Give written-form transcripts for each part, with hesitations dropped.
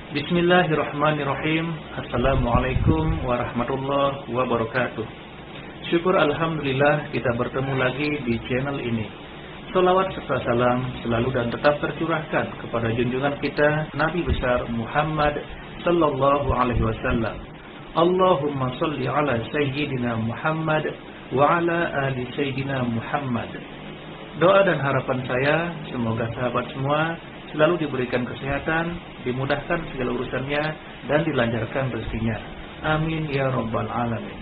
Bismillahirrahmanirrahim. Assalamualaikum warahmatullahi wabarakatuh. Syukur alhamdulillah kita bertemu lagi di channel ini. Shalawat serta salam selalu dan tetap tercurahkan kepada junjungan kita Nabi besar Muhammad sallallahu alaihi wasallam. Allahumma shalli ala sayyidina Muhammad wa ala ali sayyidina Muhammad. Doa dan harapan saya semoga sahabat semua selalu diberikan kesehatan, dimudahkan segala urusannya, dan dilancarkan rezekinya. Amin ya rabbal alamin.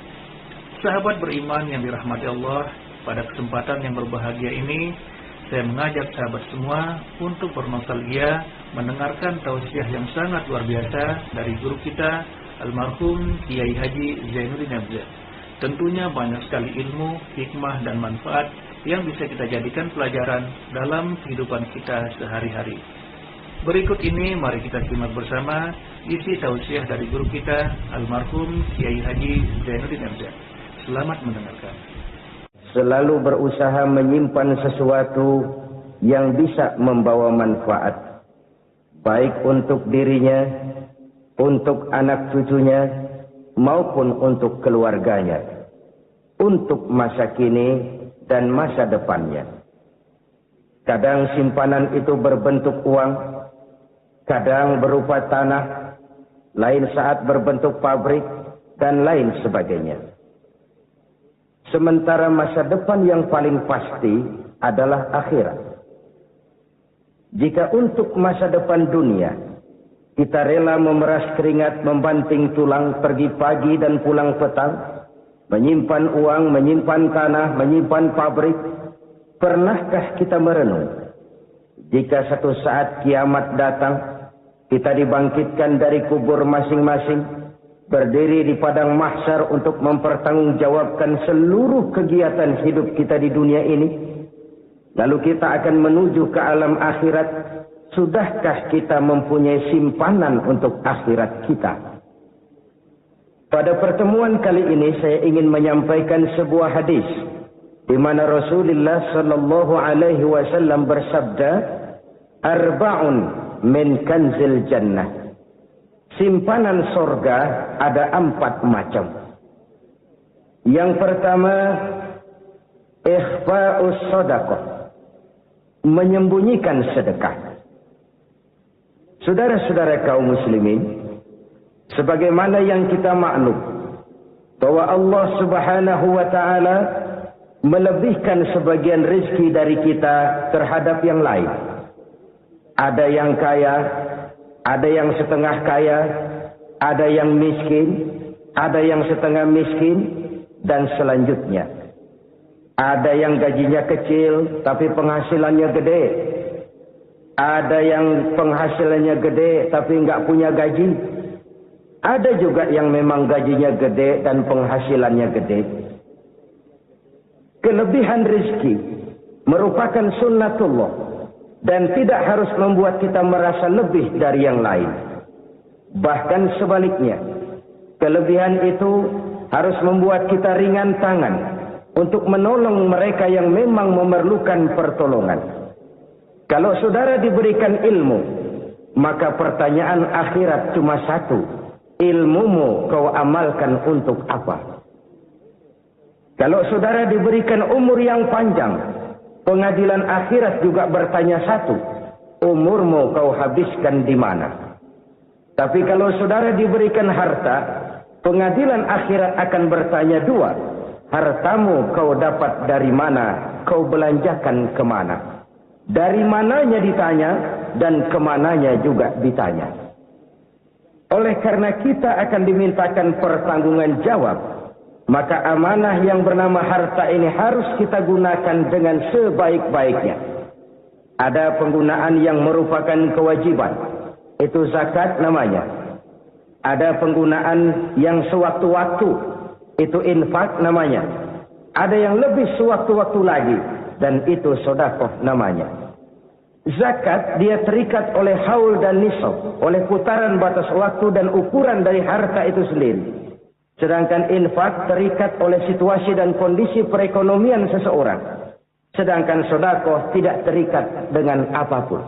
Sahabat beriman yang dirahmati Allah, pada kesempatan yang berbahagia ini saya mengajak sahabat semua untuk bernostalgia mendengarkan tausiah yang sangat luar biasa dari guru kita almarhum Kiai Haji Zainuddin Abzah. Tentunya banyak sekali ilmu, hikmah dan manfaat yang bisa kita jadikan pelajaran dalam kehidupan kita sehari-hari. Berikut ini mari kita simak bersama isi tausiah dari guru kita almarhum Kiai Haji Zainuddin Abzah. Selamat mendengarkan. Selalu berusaha menyimpan sesuatu yang bisa membawa manfaat, baik untuk dirinya, untuk anak cucunya, maupun untuk keluarganya, untuk masa kini dan masa depannya. Kadang simpanan itu berbentuk uang, kadang berupa tanah, lain saat berbentuk pabrik, dan lain sebagainya. Sementara masa depan yang paling pasti adalah akhirat. Jika untuk masa depan dunia, kita rela memeras keringat, membanting tulang, pergi pagi dan pulang petang, menyimpan uang, menyimpan tanah, menyimpan pabrik, pernahkah kita merenung? Jika satu saat kiamat datang, kita dibangkitkan dari kubur masing-masing, berdiri di padang mahsyar untuk mempertanggungjawabkan seluruh kegiatan hidup kita di dunia ini. Lalu kita akan menuju ke alam akhirat. Sudahkah kita mempunyai simpanan untuk akhirat kita? Pada pertemuan kali ini saya ingin menyampaikan sebuah hadis di mana Rasulullah sallallahu alaihi wasallam bersabda, "Arba'un min kanzil jannah." Simpanan sorga ada 4 macam. Yang pertama, ikhfa'us shadaqah, menyembunyikan sedekah. Saudara-saudara kaum muslimin, sebagaimana yang kita maklum bahwa Allah Subhanahu wa taala melebihkan sebagian rezeki dari kita terhadap yang lain. Ada yang kaya, ada yang setengah kaya, ada yang miskin, ada yang setengah miskin, dan selanjutnya. Ada yang gajinya kecil tapi penghasilannya gede. Ada yang penghasilannya gede tapi nggak punya gaji. Ada juga yang memang gajinya gede dan penghasilannya gede. Kelebihan rezeki merupakan sunnatullah dan tidak harus membuat kita merasa lebih dari yang lain. Bahkan sebaliknya, kelebihan itu harus membuat kita ringan tangan untuk menolong mereka yang memang memerlukan pertolongan. Kalau saudara diberikan ilmu, maka pertanyaan akhirat cuma satu: ilmumu kau amalkan untuk apa? Kalau saudara diberikan umur yang panjang, pengadilan akhirat juga bertanya satu: umurmu kau habiskan di mana? Tapi kalau saudara diberikan harta, pengadilan akhirat akan bertanya dua: hartamu kau dapat dari mana? Kau belanjakan kemana? Dari mananya ditanya, dan kemananya juga ditanya. Oleh karena kita akan dimintakan pertanggungan jawab, maka amanah yang bernama harta ini harus kita gunakan dengan sebaik-baiknya. Ada penggunaan yang merupakan kewajiban, itu zakat namanya. Ada penggunaan yang sewaktu-waktu, itu infak namanya. Ada yang lebih sewaktu-waktu lagi, dan itu sedekah namanya. Zakat dia terikat oleh haul dan nisab, oleh putaran batas waktu dan ukuran dari harta itu sendiri. Sedangkan infak terikat oleh situasi dan kondisi perekonomian seseorang. Sedangkan sedekah tidak terikat dengan apapun.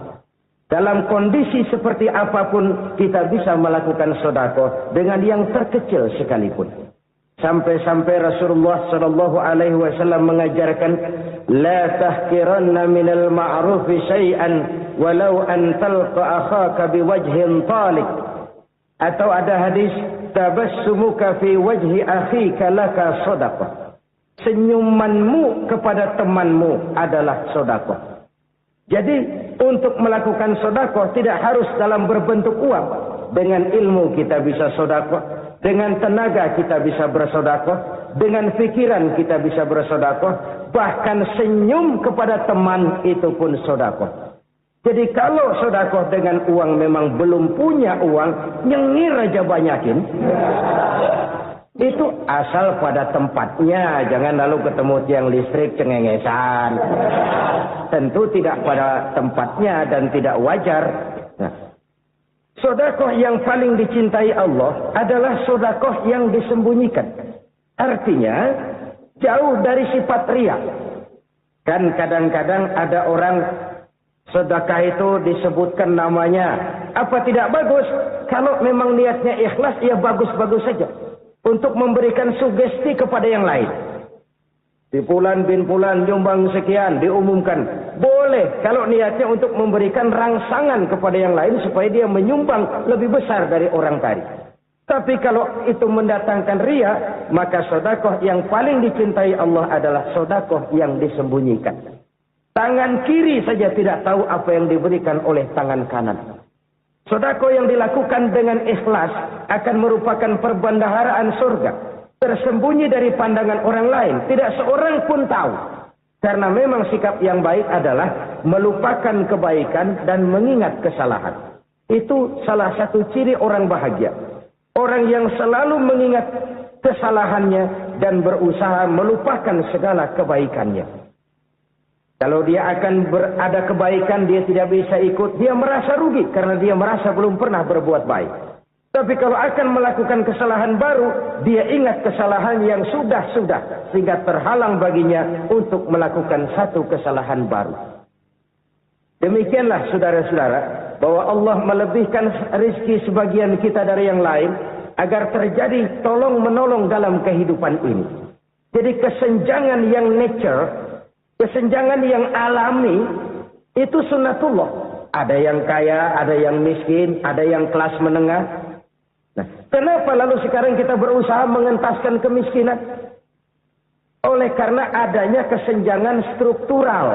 Dalam kondisi seperti apapun kita bisa melakukan sedekah dengan yang terkecil sekalipun. Sampai-sampai Rasulullah sallallahu alaihi wasallam mengajarkan, la tahqiranna minal ma'rufi syai'an walau an talqa akhaka biwajhin talik. Atau ada hadis, tabassumuka fi wajhi akhika laka sedekah. Senyumanmu kepada temanmu adalah sedekah. Jadi untuk melakukan sedekah tidak harus dalam berbentuk uang. Dengan ilmu kita bisa sedekah, dengan tenaga kita bisa bersedekah, dengan pikiran kita bisa bersedekah, bahkan senyum kepada teman itu pun sedekah. Jadi kalau sedekah dengan uang memang belum punya uang, nyengir aja banyakin. Itu asal pada tempatnya, jangan lalu ketemu tiang listrik cengengesan. Tentu tidak pada tempatnya dan tidak wajar. Nah, sedekah yang paling dicintai Allah adalah sedekah yang disembunyikan. Artinya jauh dari sifat riya. Kan kadang-kadang ada orang sedekah itu disebutkan namanya. Apa tidak bagus? Kalau memang niatnya ikhlas, ya bagus-bagus saja. Untuk memberikan sugesti kepada yang lain. Di Fulan bin Fulan nyumbang sekian, diumumkan. Boleh kalau niatnya untuk memberikan rangsangan kepada yang lain supaya dia menyumbang lebih besar dari orang tadi. Tapi kalau itu mendatangkan riya, maka sedekah yang paling dicintai Allah adalah sedekah yang disembunyikan. Tangan kiri saja tidak tahu apa yang diberikan oleh tangan kanan. Sedekah yang dilakukan dengan ikhlas akan merupakan perbendaharaan surga. Tersembunyi dari pandangan orang lain. Tidak seorang pun tahu. Karena memang sikap yang baik adalah melupakan kebaikan dan mengingat kesalahan. Itu salah satu ciri orang bahagia. Orang yang selalu mengingat kesalahannya dan berusaha melupakan segala kebaikannya. Kalau dia akan ada kebaikan, dia tidak bisa ikut. Dia merasa rugi karena dia merasa belum pernah berbuat baik. Tapi kalau akan melakukan kesalahan baru, dia ingat kesalahan yang sudah-sudah. Sehingga terhalang baginya untuk melakukan satu kesalahan baru. Demikianlah saudara-saudara, bahwa Allah melebihkan rezeki sebagian kita dari yang lain. Agar terjadi tolong-menolong dalam kehidupan ini. Jadi kesenjangan yang nature, kesenjangan yang alami, itu sunnatullah. Ada yang kaya, ada yang miskin, ada yang kelas menengah. Nah, kenapa lalu sekarang kita berusaha mengentaskan kemiskinan? Oleh karena adanya kesenjangan struktural.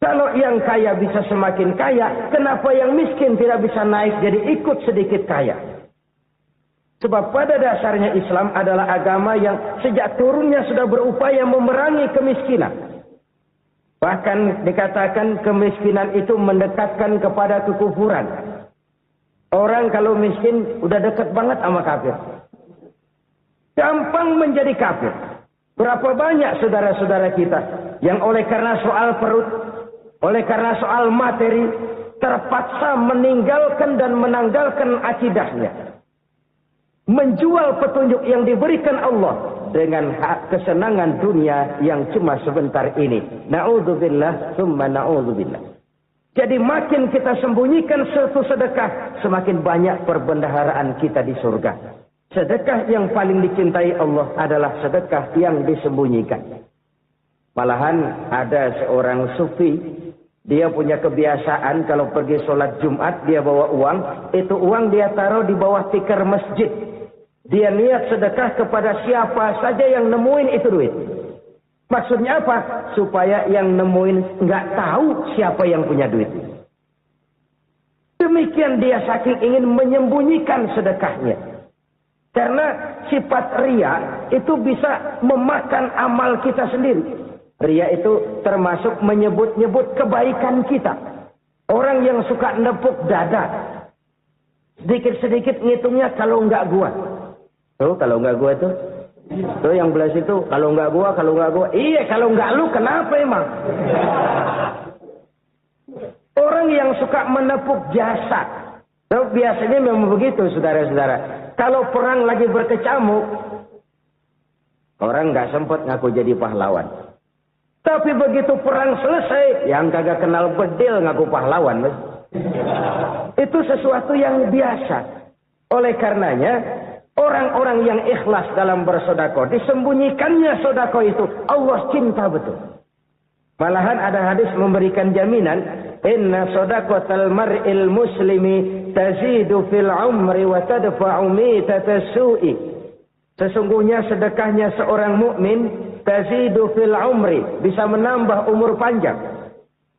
Kalau yang kaya bisa semakin kaya, kenapa yang miskin tidak bisa naik jadi ikut sedikit kaya? Sebab pada dasarnya Islam adalah agama yang sejak turunnya sudah berupaya memerangi kemiskinan. Bahkan dikatakan kemiskinan itu mendekatkan kepada kekufuran. Orang kalau miskin udah dekat banget sama kafir. Gampang menjadi kafir. Berapa banyak saudara-saudara kita yang oleh karena soal perut, oleh karena soal materi, terpaksa meninggalkan dan menanggalkan akidahnya. Menjual petunjuk yang diberikan Allah dengan kesenangan dunia yang cuma sebentar ini. Na'udzubillah, summa na'udzubillah. Jadi makin kita sembunyikan suatu sedekah, semakin banyak perbendaharaan kita di surga. Sedekah yang paling dicintai Allah adalah sedekah yang disembunyikan. Malahan ada seorang sufi, dia punya kebiasaan kalau pergi sholat Jumat, dia bawa uang. Itu uang dia taruh di bawah tikar masjid. Dia niat sedekah kepada siapa saja yang nemuin itu duit. Maksudnya apa? Supaya yang nemuin nggak tahu siapa yang punya duit. Demikian dia saking ingin menyembunyikan sedekahnya. Karena sifat riya itu bisa memakan amal kita sendiri. Riya itu termasuk menyebut-nyebut kebaikan kita. Orang yang suka nepuk dada. Sedikit-sedikit ngitungnya kalau nggak gua. Tuh kalau nggak gua tuh. Tuh yang belas itu kalau nggak gua, kalau nggak gua. Iya kalau nggak lu kenapa emang? Orang yang suka menepuk jasad. Tuh biasanya memang begitu saudara-saudara. Kalau perang lagi berkecamuk, orang nggak sempat ngaku jadi pahlawan. Tapi begitu perang selesai, yang kagak kenal bedil ngaku pahlawan. Mas. Itu sesuatu yang biasa. Oleh karenanya, orang-orang yang ikhlas dalam bersedekah, disembunyikannya sedekah itu, Allah cinta betul. Malahan ada hadis memberikan jaminan, inna sadaqatal mar'il muslimi tazidu fil umri wa tadfa'u mitata su'i. Sesungguhnya sedekahnya seorang mukmin tazidu fil umri, bisa menambah umur panjang.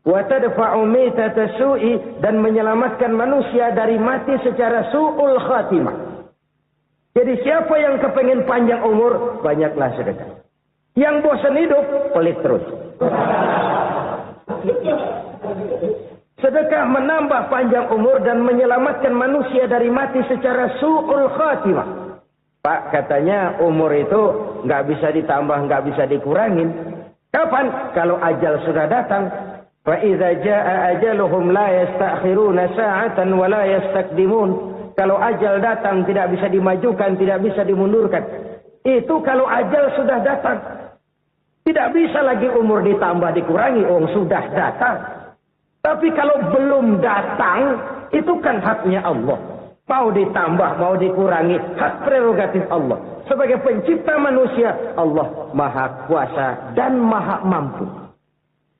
Wa tadfa'u mitata su'i, dan menyelamatkan manusia dari mati secara su'ul khatimah. Jadi siapa yang kepengen panjang umur, banyaklah sedekah. Yang bosan hidup, pelit terus. Sedekah menambah panjang umur dan menyelamatkan manusia dari mati secara su'ul khatimah. Pak, katanya umur itu nggak bisa ditambah, nggak bisa dikurangin. Kapan? Kalau ajal sudah datang. Fa idza jaa ajaluhum la yastakhiruna sa'atan wa la yastaqdimun. Kalau ajal datang tidak bisa dimajukan, tidak bisa dimundurkan. Itu kalau ajal sudah datang. Tidak bisa lagi umur ditambah dikurangi, sudah datang. Tapi kalau belum datang, itu kan haknya Allah. Mau ditambah, mau dikurangi, hak prerogatif Allah. Sebagai pencipta manusia, Allah maha kuasa dan maha mampu.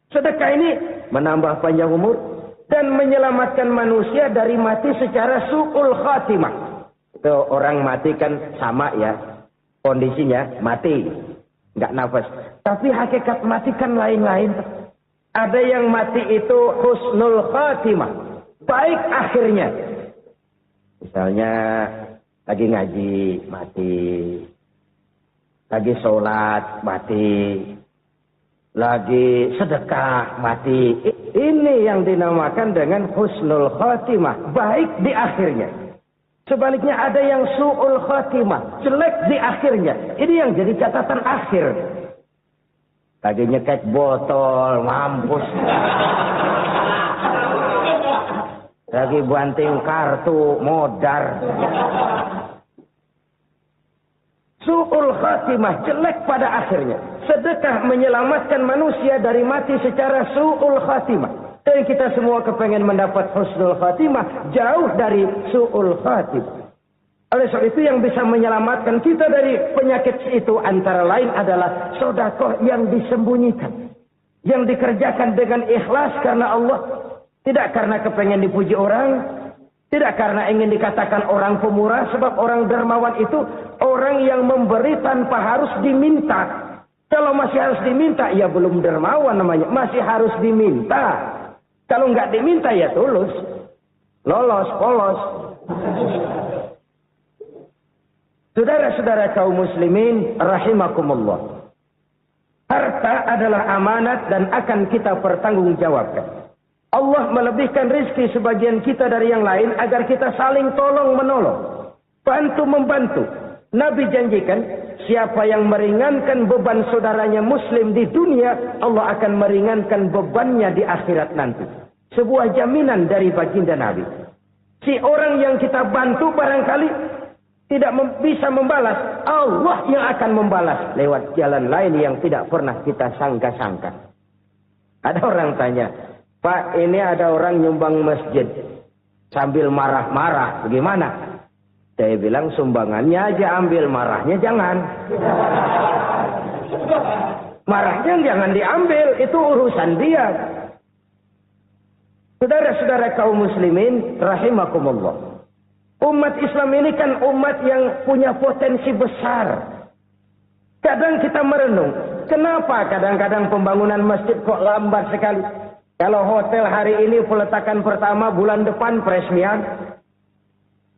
Sedekah ini menambah panjang umur dan menyelamatkan manusia dari mati secara su'ul khatimah. Itu orang mati kan sama ya, kondisinya mati, nggak nafas. Tapi hakikat mati kan lain-lain. Ada yang mati itu husnul khatimah, baik akhirnya. Misalnya lagi ngaji, mati. Lagi sholat, mati. Lagi sedekah, mati. Ini yang dinamakan dengan husnul khatimah, baik di akhirnya. Sebaliknya ada yang su'ul khatimah, jelek di akhirnya. Ini yang jadi catatan akhir. Lagi nyekek botol, mampus. Lagi banting kartu, modar. Su'ul khatimah, jelek pada akhirnya. Sedekah menyelamatkan manusia dari mati secara su'ul khatimah. Dan kita semua kepengen mendapat husnul khatimah, jauh dari su'ul khatimah. Oleh sebab itu yang bisa menyelamatkan kita dari penyakit itu antara lain adalah sedekah yang disembunyikan. Yang dikerjakan dengan ikhlas karena Allah. Tidak karena kepengen dipuji orang. Tidak karena ingin dikatakan orang pemurah. Sebab orang dermawan itu orang yang memberi tanpa harus diminta. Kalau masih harus diminta, ya belum dermawan namanya. Masih harus diminta. Kalau nggak diminta, ya tulus. Lolos, polos. Saudara-saudara kaum muslimin, rahimakumullah. Harta adalah amanat dan akan kita pertanggungjawabkan. Allah melebihkan rizki sebagian kita dari yang lain agar kita saling tolong-menolong. Bantu-membantu. Nabi janjikan, siapa yang meringankan beban saudaranya muslim di dunia, Allah akan meringankan bebannya di akhirat nanti. Sebuah jaminan dari baginda Nabi. Si orang yang kita bantu barangkali tidak bisa membalas, Allah yang akan membalas lewat jalan lain yang tidak pernah kita sangka-sangka. Ada orang tanya, Pak, ini ada orang nyumbang masjid sambil marah-marah, bagaimana? Saya bilang sumbangannya aja ambil, marahnya jangan. Marahnya jangan diambil, itu urusan dia. Saudara-saudara kaum muslimin, rahimakumullah. Umat Islam ini kan umat yang punya potensi besar. Kadang kita merenung, kenapa kadang-kadang pembangunan masjid kok lambat sekali? Kalau hotel hari ini peletakan pertama, bulan depan peresmian.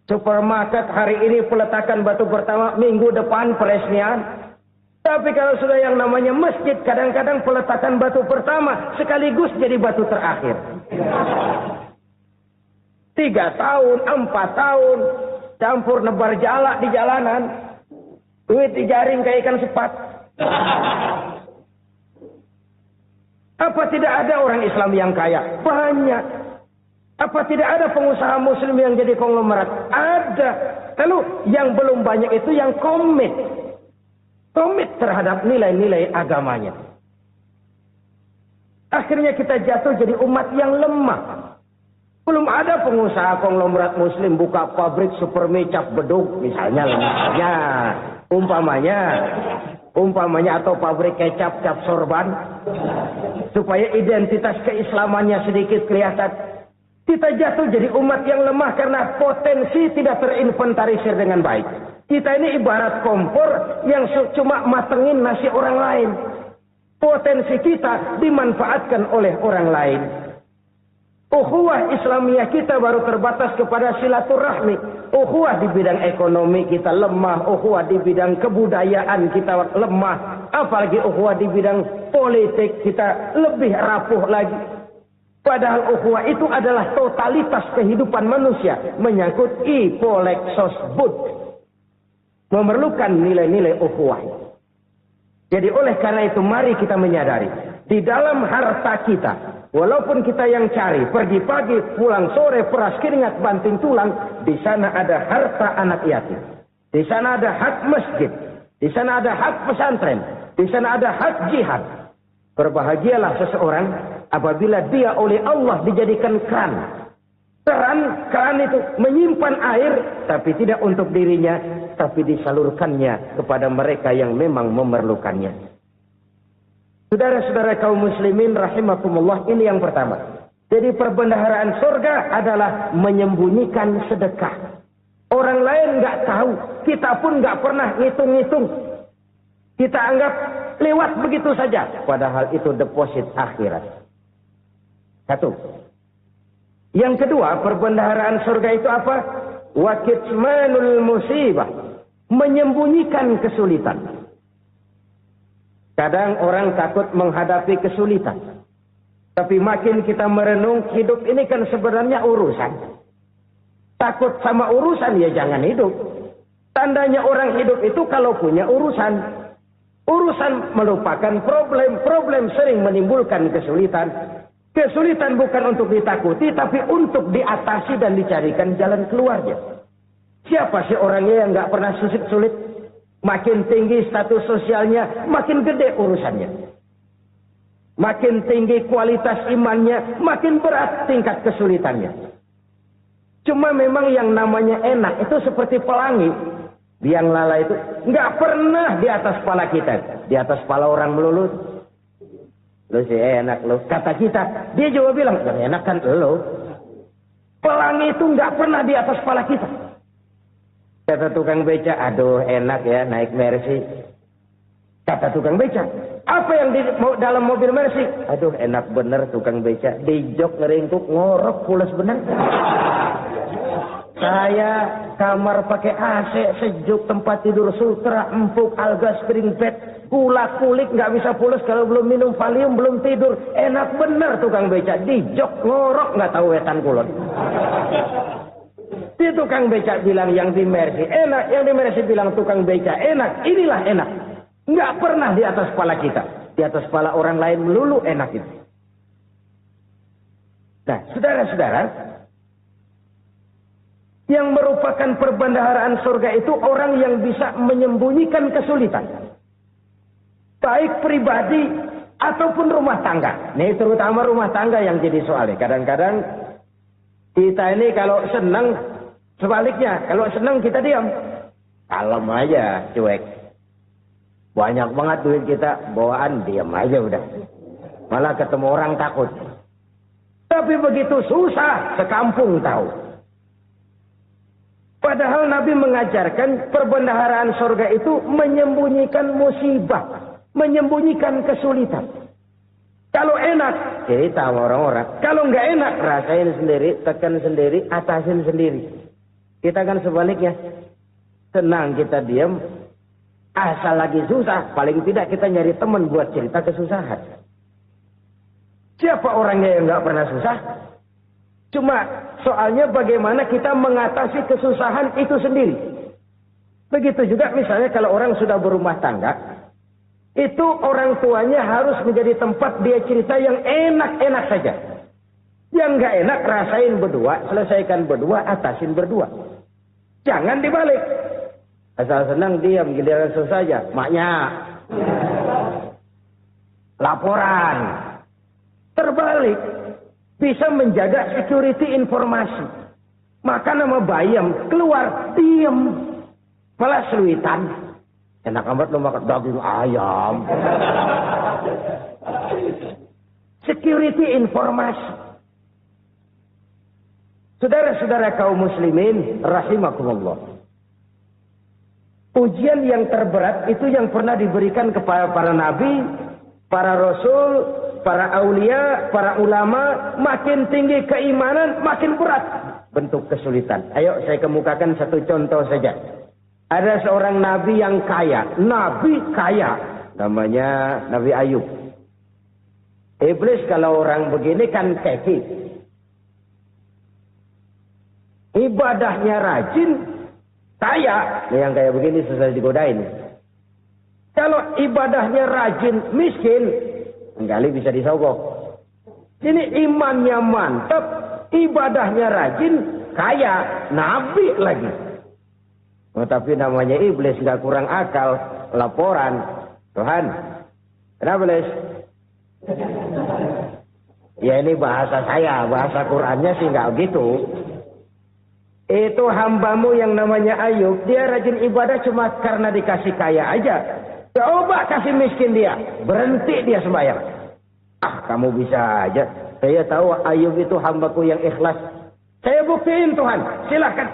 Supermarket hari ini peletakan batu pertama, minggu depan peresmian. Tapi kalau sudah yang namanya masjid, kadang-kadang peletakan batu pertama sekaligus jadi batu terakhir. 3 tahun, 4 tahun, campur nebar jalak di jalanan, duit dijaring kayak ikan sepat. Apa tidak ada orang Islam yang kaya? Banyak. Apa tidak ada pengusaha muslim yang jadi konglomerat? Ada. Lalu yang belum banyak itu yang komit terhadap nilai-nilai agamanya. Akhirnya kita jatuh jadi umat yang lemah. Belum ada pengusaha konglomerat muslim buka pabrik super mie cap beduk misalnya. Umpamanya atau pabrik kecap cap sorban. Supaya identitas keislamannya sedikit kelihatan. Kita jatuh jadi umat yang lemah karena potensi tidak terinventarisir dengan baik. Kita ini ibarat kompor yang cuma matengin nasi orang lain. Potensi kita dimanfaatkan oleh orang lain. Ukhuwah Islamiyah kita baru terbatas kepada silaturahmi. Ukhuwah di bidang ekonomi kita lemah. Ukhuwah di bidang kebudayaan kita lemah. Apalagi ukhuwah di bidang politik kita lebih rapuh lagi. Padahal ukhuwah itu adalah totalitas kehidupan manusia. Menyangkut ipoleksos bud. Memerlukan nilai-nilai ukhuwah. Jadi oleh karena itu mari kita menyadari. Di dalam harta kita. Walaupun kita yang cari. Pergi pagi, pulang sore, peras keringat, banting tulang. Di sana ada harta anak yatim. Di sana ada hak masjid. Di sana ada hak pesantren. Di sana ada hak jihad. Berbahagialah seseorang. Apabila dia oleh Allah dijadikan keran. Keran itu menyimpan air. Tapi tidak untuk dirinya. Tapi disalurkannya kepada mereka yang memang memerlukannya. Saudara-saudara kaum muslimin rahimakumullah, ini yang pertama. Jadi perbendaharaan surga adalah menyembunyikan sedekah. Orang lain nggak tahu, kita pun nggak pernah ngitung-ngitung. Kita anggap lewat begitu saja. Padahal itu deposit akhirat. Satu. Yang kedua, perbendaharaan surga itu apa? Wa kitmanul musibah. Menyembunyikan kesulitan. Kadang orang takut menghadapi kesulitan. Tapi makin kita merenung, hidup ini kan sebenarnya urusan. Takut sama urusan, ya jangan hidup. Tandanya orang hidup itu kalau punya urusan. Urusan melupakan problem. Problem sering menimbulkan kesulitan. Kesulitan bukan untuk ditakuti, tapi untuk diatasi dan dicarikan jalan keluarnya. Siapa sih orangnya yang nggak pernah sulit? Makin tinggi status sosialnya, makin gede urusannya. Makin tinggi kualitas imannya, makin berat tingkat kesulitannya. Cuma memang yang namanya enak itu seperti pelangi. Biang lala itu nggak pernah di atas kepala kita. Di atas kepala orang melulu. Lu sih enak lu. Kata kita, dia juga bilang, yang enak kan lu. Pelangi itu nggak pernah di atas kepala kita. Kata tukang beca, aduh enak ya naik Mercy. Kata tukang beca, apa yang di dalam mobil Mercy? Aduh enak bener tukang beca. Di jok ngeringkuk ngorok pulas bener. Saya kamar pakai AC sejuk, tempat tidur sutra, empuk, alga, spring bed, gula kulik nggak bisa pulas kalau belum minum Valium, belum tidur. Enak bener tukang beca. Di jok ngorok nggak tahu wetan kulon. Si tukang becak bilang yang di Mercy enak, yang di Mercy bilang tukang becak enak. Inilah enak. Nggak pernah di atas kepala kita. Di atas kepala orang lain melulu enak itu. Nah, saudara-saudara, yang merupakan perbendaharaan surga itu orang yang bisa menyembunyikan kesulitan. Baik pribadi ataupun rumah tangga. Ini terutama rumah tangga yang jadi soalnya. Kadang-kadang kita ini kalau senang, sebaliknya, kalau senang kita diam. Kalem aja, cuek. Banyak banget duit kita, bawaan diam aja udah. Malah ketemu orang takut. Tapi begitu susah, sekampung tahu. Padahal Nabi mengajarkan perbendaharaan surga itu menyembunyikan musibah. Menyembunyikan kesulitan. Kalau enak, cerita sama orang-orang. Kalau nggak enak, rasain sendiri, tekan sendiri, atasin sendiri. Kita kan sebaliknya. Senang kita diam. Asal lagi susah, paling tidak kita nyari teman buat cerita kesusahan. Siapa orangnya yang nggak pernah susah? Cuma soalnya bagaimana kita mengatasi kesusahan itu sendiri. Begitu juga misalnya kalau orang sudah berumah tangga, itu orang tuanya harus menjadi tempat dia cerita yang enak-enak saja. Yang nggak enak rasain berdua, selesaikan berdua, atasin berdua. Jangan dibalik. Asal senang diam, giliran susah saja. Maknya laporan. Terbalik. Bisa menjaga security informasi. Maka nama bayam keluar diem. Malah seluitan. Enak amat lo makan daging ayam. Security informasi. Saudara-saudara kaum muslimin rahimakumullah. Ujian yang terberat itu yang pernah diberikan kepada para nabi, para rasul, para aulia, para ulama. Makin tinggi keimanan, makin berat bentuk kesulitan. Ayo saya kemukakan satu contoh saja. Ada seorang nabi yang kaya. Nabi kaya. Namanya Nabi Ayub. Iblis kalau orang begini kan keki. Ibadahnya rajin, kaya. Yang kayak begini susah digodain. Kalau ibadahnya rajin, miskin, kali bisa disogok. Ini imannya mantap, ibadahnya rajin, kaya, nabi lagi. Oh, tapi namanya iblis nggak kurang akal. Laporan, Tuhan, kenapa iblis? Ya ini bahasa saya, bahasa Qurannya sih nggak gitu. Itu hambamu yang namanya Ayub, dia rajin ibadah cuma karena dikasih kaya aja. Coba kasih miskin dia, berhenti dia sembahyang. Ah, kamu bisa aja. Saya tahu Ayub itu hambaku yang ikhlas. Saya buktiin Tuhan, silakan.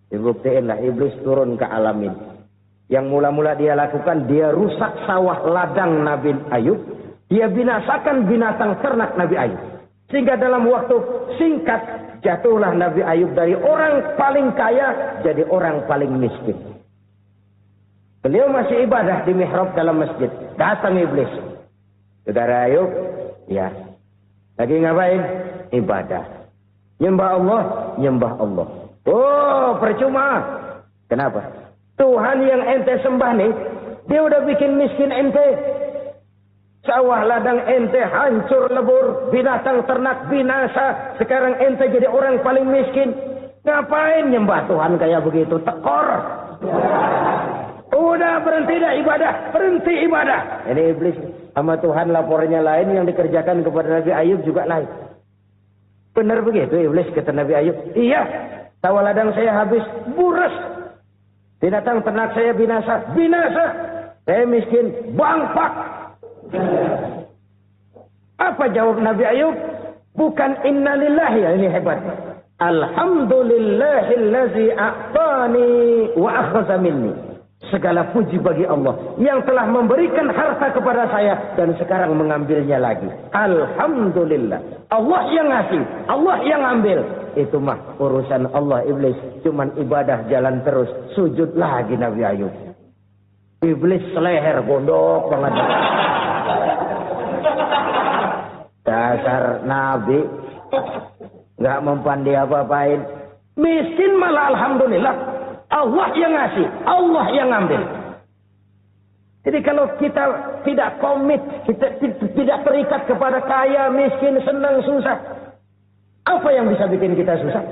Dibuktiinlah, iblis turun ke alam ini. Yang mula-mula dia lakukan, dia rusak sawah ladang Nabi Ayub. Dia binasakan binatang ternak Nabi Ayub. Sehingga dalam waktu singkat, jatuhlah Nabi Ayub dari orang paling kaya jadi orang paling miskin. Beliau masih ibadah di mihrab dalam masjid. Datang iblis. Saudara Ayub, ya. Lagi ngapain? Ibadah. Nyembah Allah, nyembah Allah. Oh, percuma. Kenapa? Tuhan yang ente sembah nih, dia udah bikin miskin ente. Sawah ladang ente hancur lebur, binatang ternak binasa. Sekarang ente jadi orang paling miskin. Ngapain nyembah Tuhan kayak begitu? Tekor. Udah berhenti dah ibadah, berhenti ibadah. Ini iblis sama Tuhan laporannya lain, yang dikerjakan kepada Nabi Ayub juga lain. Benar begitu iblis kata Nabi Ayub? Iya, sawah ladang saya habis, buras. Binatang ternak saya binasa, binasa. Saya miskin, bangpak. Apa jawab Nabi Ayub? Bukan innalillahi, ya ini hebat. Alhamdulillahillazi a'tani wa akhadha minni. Segala puji bagi Allah yang telah memberikan harta kepada saya dan sekarang mengambilnya lagi. Alhamdulillah. Allah yang ngasih, Allah yang ambil. Itu mah urusan Allah. Iblis cuman ibadah jalan terus. Sujud lagi Nabi Ayub. Iblis seleher gondok banget. Dasar Nabi nggak mempan dia apa-apain. Miskin malah alhamdulillah. Allah yang ngasih, Allah yang ngambil. Jadi kalau kita tidak komit, kita tidak terikat kepada kaya, miskin, senang, susah, apa yang bisa bikin kita susah?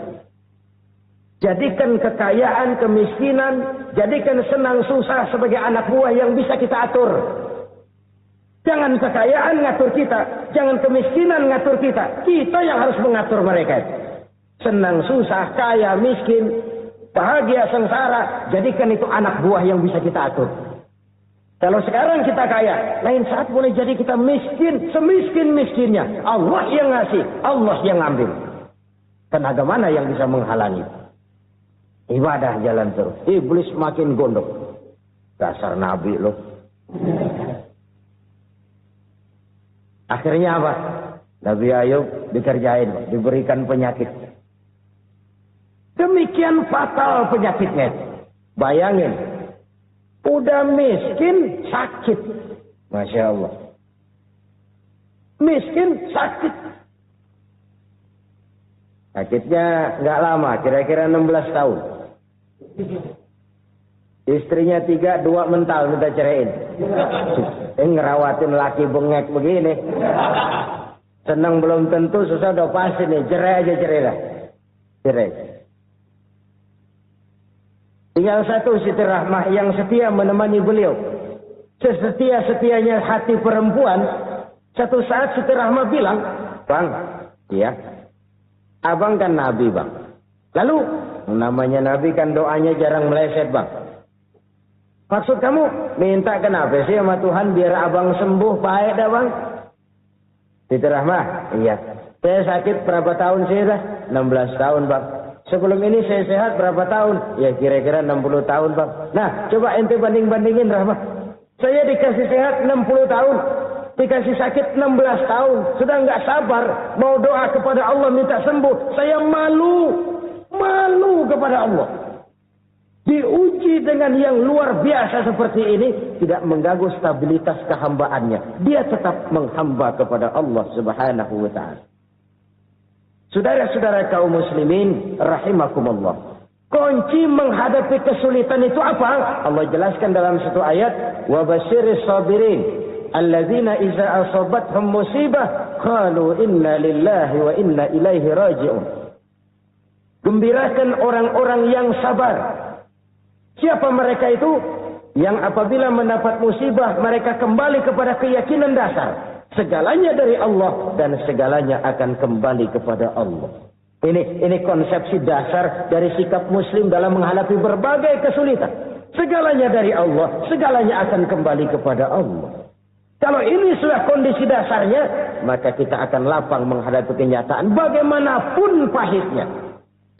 Jadikan kekayaan, kemiskinan, jadikan senang, susah sebagai anak buah yang bisa kita atur. Jangan kekayaan ngatur kita, jangan kemiskinan ngatur kita. Kita yang harus mengatur mereka. Senang, susah, kaya, miskin, bahagia, sengsara, jadikan itu anak buah yang bisa kita atur. Kalau sekarang kita kaya, lain saat boleh jadi kita miskin, semiskin-miskinnya. Allah yang ngasih, Allah yang ngambil. Tenaga mana yang bisa menghalangi? Ibadah jalan terus. Iblis makin gondok. Dasar Nabi loh. Akhirnya apa? Nabi Ayub dikerjain, diberikan penyakit. Demikian fatal penyakitnya. Bayangin, udah miskin, sakit. Masya Allah. Miskin, sakit. Sakitnya nggak lama, kira-kira 16 tahun. Istrinya 3, 2 mental minta ceraiin. Ngerawatin laki bengek begini. Senang belum tentu, susah udah pasti nih. Cerai aja, cerai lah. Cerai. Tinggal satu Siti Rahmah yang setia menemani beliau. Sesetia-setianya hati perempuan Satu saat Siti Rahma bilang, "Bang, ya, abang kan Nabi, Bang. Lalu, namanya Nabi kan doanya jarang meleset, Bang. Maksud kamu minta kenapa sih sama Tuhan biar abang sembuh baik dah, Bang?" Siti Rahma, "Iya. Saya sakit berapa tahun sih dah? 16 tahun, Bang. Sebelum ini saya sehat berapa tahun? Ya kira-kira 60 tahun, Bang. Nah, coba ente banding-bandingin, Rahma. Saya dikasih sehat 60 tahun. Dikasih sakit 16 tahun. Sudah nggak sabar. Mau doa kepada Allah minta sembuh. Saya malu. Malu kepada Allah. Diuji dengan yang luar biasa seperti ini. Tidak mengganggu stabilitas kehambaannya. Dia tetap menghamba kepada Allah subhanahu wa ta'ala. Saudara-saudara kaum muslimin rahimakumullah. Kunci menghadapi kesulitan itu apa? Allah jelaskan dalam satu ayat, "Wa basyiris sabirin alladzina idza asabathum musibah qalu inna lillahi wa inna ilaihi raji'un." Gembirakan orang-orang yang sabar. Siapa mereka itu? Yang apabila mendapat musibah mereka kembali kepada keyakinan dasar. Segalanya dari Allah dan segalanya akan kembali kepada Allah. Ini konsepsi dasar dari sikap muslim dalam menghadapi berbagai kesulitan. Segalanya dari Allah, segalanya akan kembali kepada Allah. Kalau ini sudah kondisi dasarnya, maka kita akan lapang menghadapi kenyataan bagaimanapun pahitnya.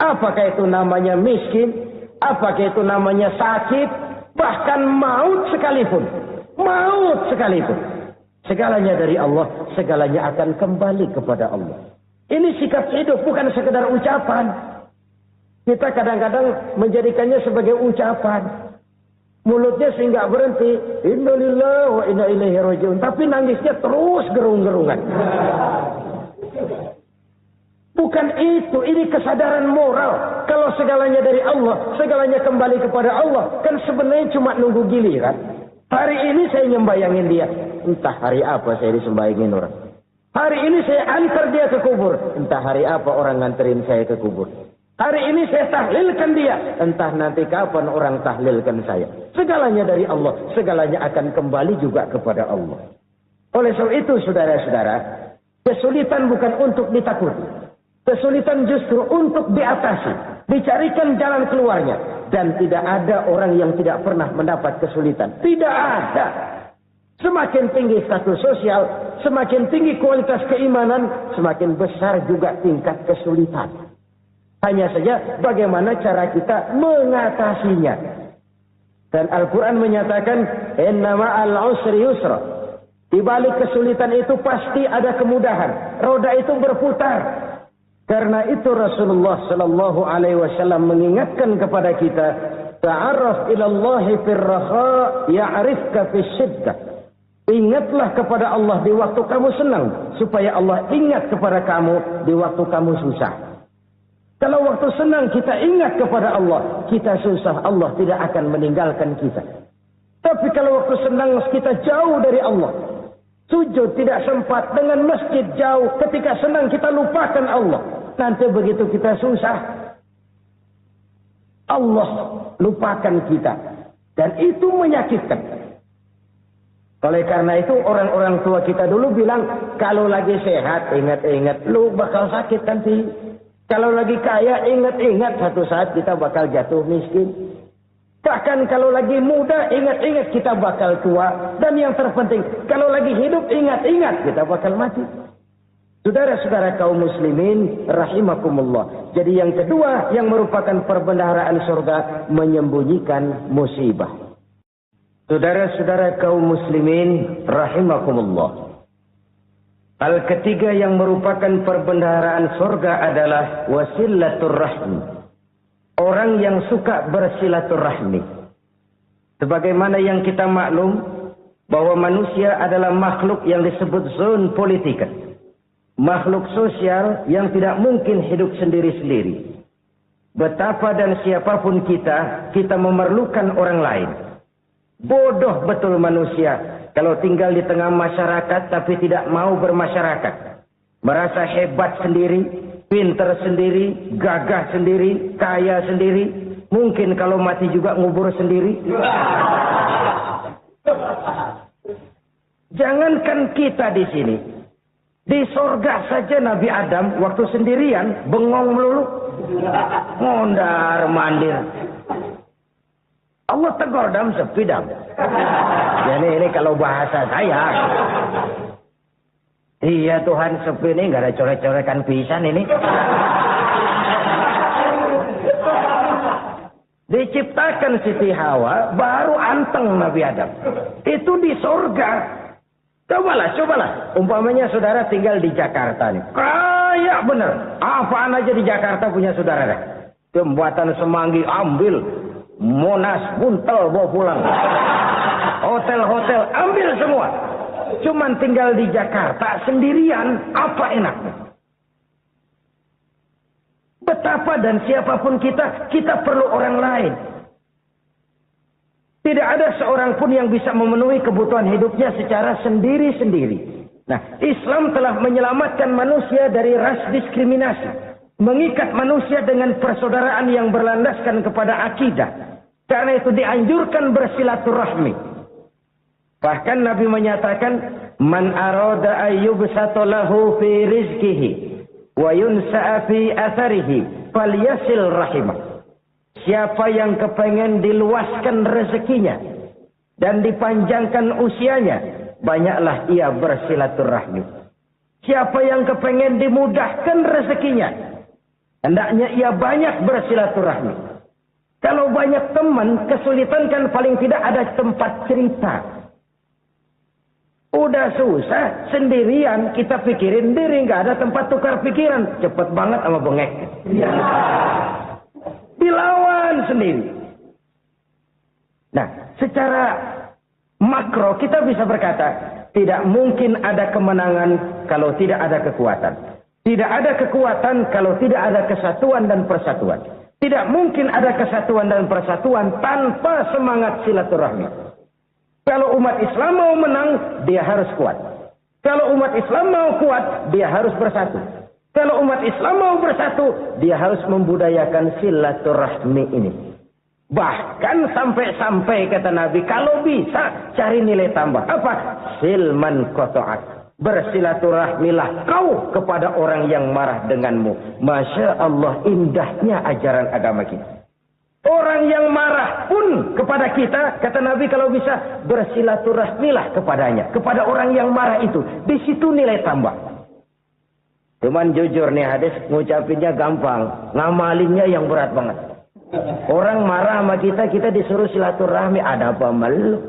Apakah itu namanya miskin, apakah itu namanya sakit, bahkan maut sekalipun. Maut sekalipun. Segalanya dari Allah, segalanya akan kembali kepada Allah. Ini sikap hidup, bukan sekedar ucapan. Kita kadang-kadang menjadikannya sebagai ucapan. Mulutnya sehingga berhenti, innalillahi wa inna ilaihi raji'un. Tapi nangisnya terus gerung-gerungan. Bukan itu, ini kesadaran moral. Kalau segalanya dari Allah, segalanya kembali kepada Allah. Kan sebenarnya cuma nunggu giliran. Hari ini saya nyembayangin dia. Entah hari apa saya disembayangin orang. Hari ini saya antar dia ke kubur. Entah hari apa orang nganterin saya ke kubur. Hari ini saya tahlilkan dia. Entah nanti kapan orang tahlilkan saya. Segalanya dari Allah. Segalanya akan kembali juga kepada Allah. Oleh sebab itu saudara-saudara. Kesulitan bukan untuk ditakuti. Kesulitan justru untuk diatasi. Dicarikan jalan keluarnya. Dan tidak ada orang yang tidak pernah mendapat kesulitan. Tidak ada. Semakin tinggi status sosial, semakin tinggi kualitas keimanan, semakin besar juga tingkat kesulitan. Hanya saja bagaimana cara kita mengatasinya. Dan Al-Quran menyatakan, "Inna ma'al usri yusra." Di balik kesulitan itu pasti ada kemudahan. Roda itu berputar. Karena itu Rasulullah sallallahu alaihi wasallam mengingatkan kepada kita, "Ta'arraf ila Allah fir raha ya'rifka fis shiddah." Ingatlah kepada Allah di waktu kamu senang, supaya Allah ingat kepada kamu di waktu kamu susah. Kalau waktu senang kita ingat kepada Allah, kita susah, Allah tidak akan meninggalkan kita. Tapi kalau waktu senang kita jauh dari Allah, sujud tidak sempat, dengan masjid jauh, ketika senang kita lupakan Allah. Nanti begitu kita susah, Allah lupakan kita. Dan itu menyakitkan. Oleh karena itu orang-orang tua kita dulu bilang, kalau lagi sehat, ingat-ingat, lu bakal sakit nanti. Kalau lagi kaya, ingat-ingat, satu saat kita bakal jatuh miskin. Bahkan kalau lagi muda, ingat-ingat kita bakal tua. Dan yang terpenting, kalau lagi hidup, ingat-ingat kita bakal mati. Saudara-saudara kaum muslimin, rahimakumullah. Jadi yang kedua, yang merupakan perbendaharaan surga, menyembunyikan musibah. Saudara-saudara kaum muslimin rahimakumullah. Hal ketiga yang merupakan perbendaharaan surga adalah wasilatur rahmi. Orang yang suka bersilaturahmi. Sebagaimana yang kita maklum bahwa manusia adalah makhluk yang disebut zon politika. Makhluk sosial yang tidak mungkin hidup sendiri-sendiri. Betapa dan siapapun kita memerlukan orang lain. Bodoh betul manusia kalau tinggal di tengah masyarakat tapi tidak mau bermasyarakat. Merasa hebat sendiri, pinter sendiri, gagah sendiri, kaya sendiri. Mungkin kalau mati juga ngubur sendiri. Jangankan kita di sini. Di sorga saja Nabi Adam waktu sendirian bengong melulu. Mondar mandir. Allah tegur dam sepi dam. Jadi ini kalau bahasa saya. Iya Tuhan sepi ini nggak ada coret-corekan pisan ini. Diciptakan Siti Hawa baru anteng Nabi Adam. Itu di sorga. Cobalah. Umpamanya saudara tinggal di Jakarta nih. Kayak bener. Apaan aja di Jakarta punya saudara dah. Jembatan Semanggi ambil. Monas, Buntel bawa pulang. Hotel-hotel ambil semua. Cuman tinggal di Jakarta sendirian. Apa enaknya? Betapa dan siapapun kita perlu orang lain. Tidak ada seorang pun yang bisa memenuhi kebutuhan hidupnya secara sendiri-sendiri. Nah, Islam telah menyelamatkan manusia dari ras diskriminasi. Mengikat manusia dengan persaudaraan yang berlandaskan kepada akidah. Karena itu dianjurkan bersilaturahmi. Bahkan Nabi menyatakan, Man arada ayyubsata lahu fi rizkihi, wa yunsa'a fi atharihi, falyasil rahimah. Siapa yang kepengen diluaskan rezekinya dan dipanjangkan usianya, banyaklah ia bersilaturahmi. Siapa yang kepengen dimudahkan rezekinya, hendaknya ia banyak bersilaturahmi. Kalau banyak teman, kesulitan kan paling tidak ada tempat cerita. Udah susah, sendirian kita pikirin diri, nggak ada tempat tukar pikiran. Cepet banget sama bengek. Dilawan sendiri. Nah, secara makro kita bisa berkata, tidak mungkin ada kemenangan kalau tidak ada kekuatan. Tidak ada kekuatan kalau tidak ada kesatuan dan persatuan. Tidak mungkin ada kesatuan dan persatuan tanpa semangat silaturahmi. Kalau umat Islam mau menang, dia harus kuat. Kalau umat Islam mau kuat, dia harus bersatu. Kalau umat Islam mau bersatu, dia harus membudayakan silaturahmi ini. Bahkan sampai-sampai kata Nabi, kalau bisa cari nilai tambah. Apa? Silman qata'at. Bersilaturahmilah kau kepada orang yang marah denganmu. Masya Allah, indahnya ajaran agama kita. Orang yang marah pun kepada kita, kata Nabi, kalau bisa bersilaturahmilah kepadanya. Kepada orang yang marah itu. Di situ nilai tambah. Cuman jujur nih hadis ngucapinnya gampang, ngamalinnya yang berat banget. Orang marah sama kita disuruh silaturahmi, ada apa malu?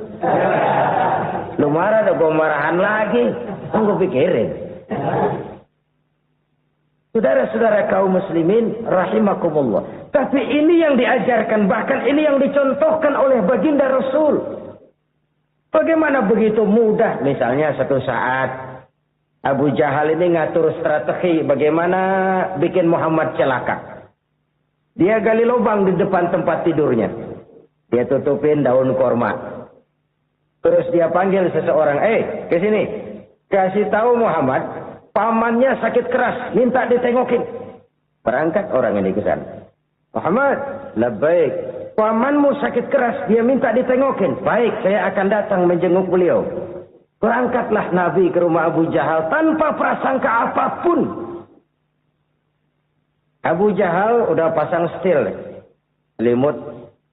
Lu marah ada gua marahan lagi, tunggu pikirin. Saudara-saudara kaum muslimin rahimakumullah. Tapi ini yang diajarkan, bahkan ini yang dicontohkan oleh baginda Rasul. Bagaimana begitu mudah, misalnya satu saat Abu Jahal ini ngatur strategi bagaimana bikin Muhammad celaka. Dia gali lubang di depan tempat tidurnya. Dia tutupin daun korma. Terus dia panggil seseorang, ke sini. Kasih tahu Muhammad, pamannya sakit keras, minta ditengokin. Berangkat orang ini ke sana. Muhammad, labbaik. Pamanmu sakit keras, dia minta ditengokin. Baik, saya akan datang menjenguk beliau. Berangkatlah Nabi ke rumah Abu Jahal tanpa prasangka apapun. Abu Jahal udah pasang setil. Selimut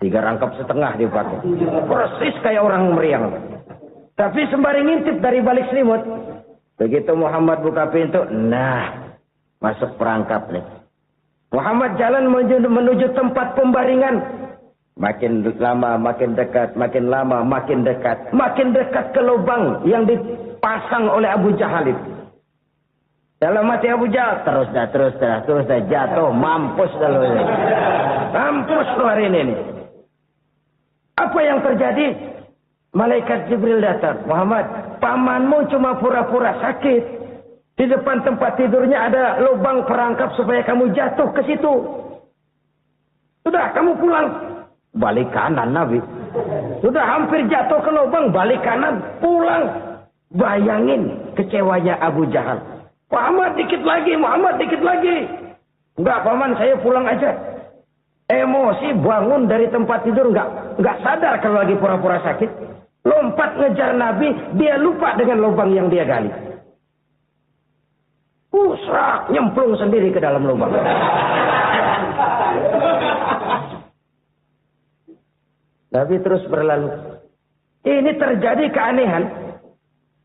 3 rangkap setengah dipakai. Persis kayak orang meriang. Tapi sembari ngintip dari balik selimut. Begitu Muhammad buka pintu, nah masuk perangkap nih. Muhammad jalan menuju tempat pembaringan. Makin lama makin dekat, makin lama makin dekat. Makin dekat ke lubang yang dipasang oleh Abu Jahal itu. Dalam hati Abu Jahal, terus dah jatuh, mampus dah lo ini. Mampus lo hari ini. Apa yang terjadi? Malaikat Jibril datang. Muhammad, pamanmu cuma pura-pura sakit. Di depan tempat tidurnya ada lubang perangkap supaya kamu jatuh ke situ. Sudah, kamu pulang. Balik kanan Nabi. Sudah hampir jatuh ke lubang, balik kanan, pulang. Bayangin kecewanya Abu Jahal. Muhammad dikit lagi. Enggak paman, saya pulang aja. Emosi bangun dari tempat tidur, enggak sadar kalau lagi pura-pura sakit. lompat ngejar Nabi, dia lupa dengan lubang yang dia gali. Usrak, nyemplung sendiri ke dalam lubang. Nabi terus berlalu. Ini terjadi keanehan.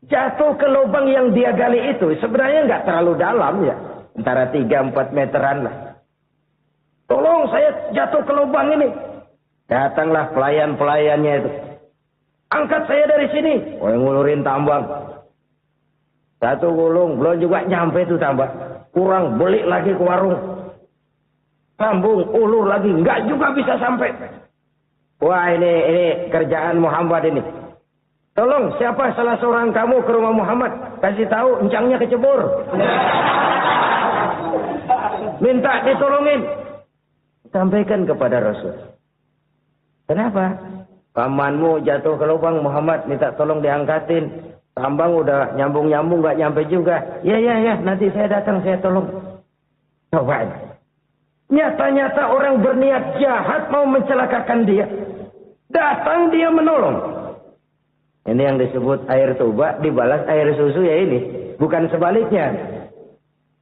Jatuh ke lubang yang dia gali itu sebenarnya nggak terlalu dalam ya. Antara 3-4 meteran lah. Tolong saya jatuh ke lubang ini. Datanglah pelayan-pelayannya itu. Angkat saya dari sini. Oh, yang ngulurin tambang. Satu gulung, belum juga nyampe itu tambang. Kurang, beli lagi ke warung. Sambung, ulur lagi. Nggak juga bisa sampai. Wah, ini kerjaan Muhammad ini. Tolong, siapa salah seorang kamu ke rumah Muhammad? Kasih tahu, encangnya kecebur. Minta ditolongin. Sampaikan kepada Rasul. Kenapa? Pamanmu jatuh ke lubang, Muhammad minta tolong diangkatin. Tambang udah nyambung-nyambung, nggak nyampe juga. Ya, nanti saya datang, saya tolong. Coba. Nyata-nyata orang berniat jahat mau mencelakakan dia. Datang dia menolong. Ini yang disebut air tuba dibalas air susu ya ini. Bukan sebaliknya.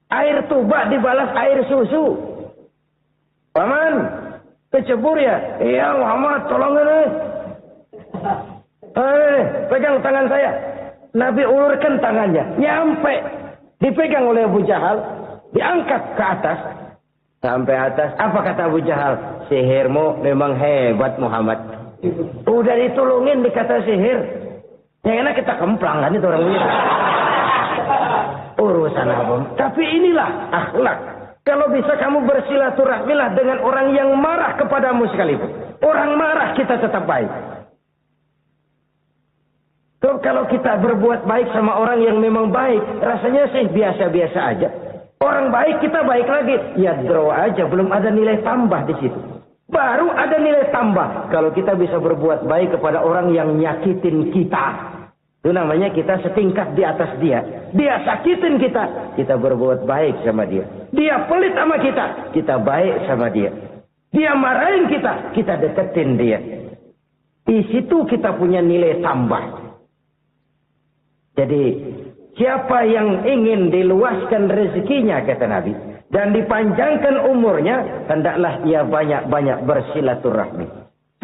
Air tuba dibalas air susu. Paman, kecebur ya? Iya Muhammad, tolong ini. Pegang tangan saya. Nabi ulurkan tangannya. Nyampe. Dipegang oleh Abu Jahal. Diangkat ke atas. Sampai atas. Apa kata Abu Jahal? Sihirmu memang hebat Muhammad. Udah ditolongin dikata sihir. Yang enak kita kemplang kan itu orang ini. Urusan apa? Tapi inilah akhlak. Kalau bisa kamu bersilaturahmilah dengan orang yang marah kepadamu sekalipun. Orang marah kita tetap baik. Kalau kita berbuat baik sama orang yang memang baik, rasanya sih biasa-biasa aja. Orang baik kita baik lagi. Ya draw aja, belum ada nilai tambah di situ. Baru ada nilai tambah kalau kita bisa berbuat baik kepada orang yang nyakitin kita. Itu namanya kita setingkat di atas dia. Dia sakitin kita, kita berbuat baik sama dia. Dia pelit sama kita baik sama dia. Dia marahin kita deketin dia. Di situ kita punya nilai tambah. Jadi siapa yang ingin diluaskan rezekinya kata Nabi dan dipanjangkan umurnya, hendaklah ia banyak-banyak bersilaturahmi.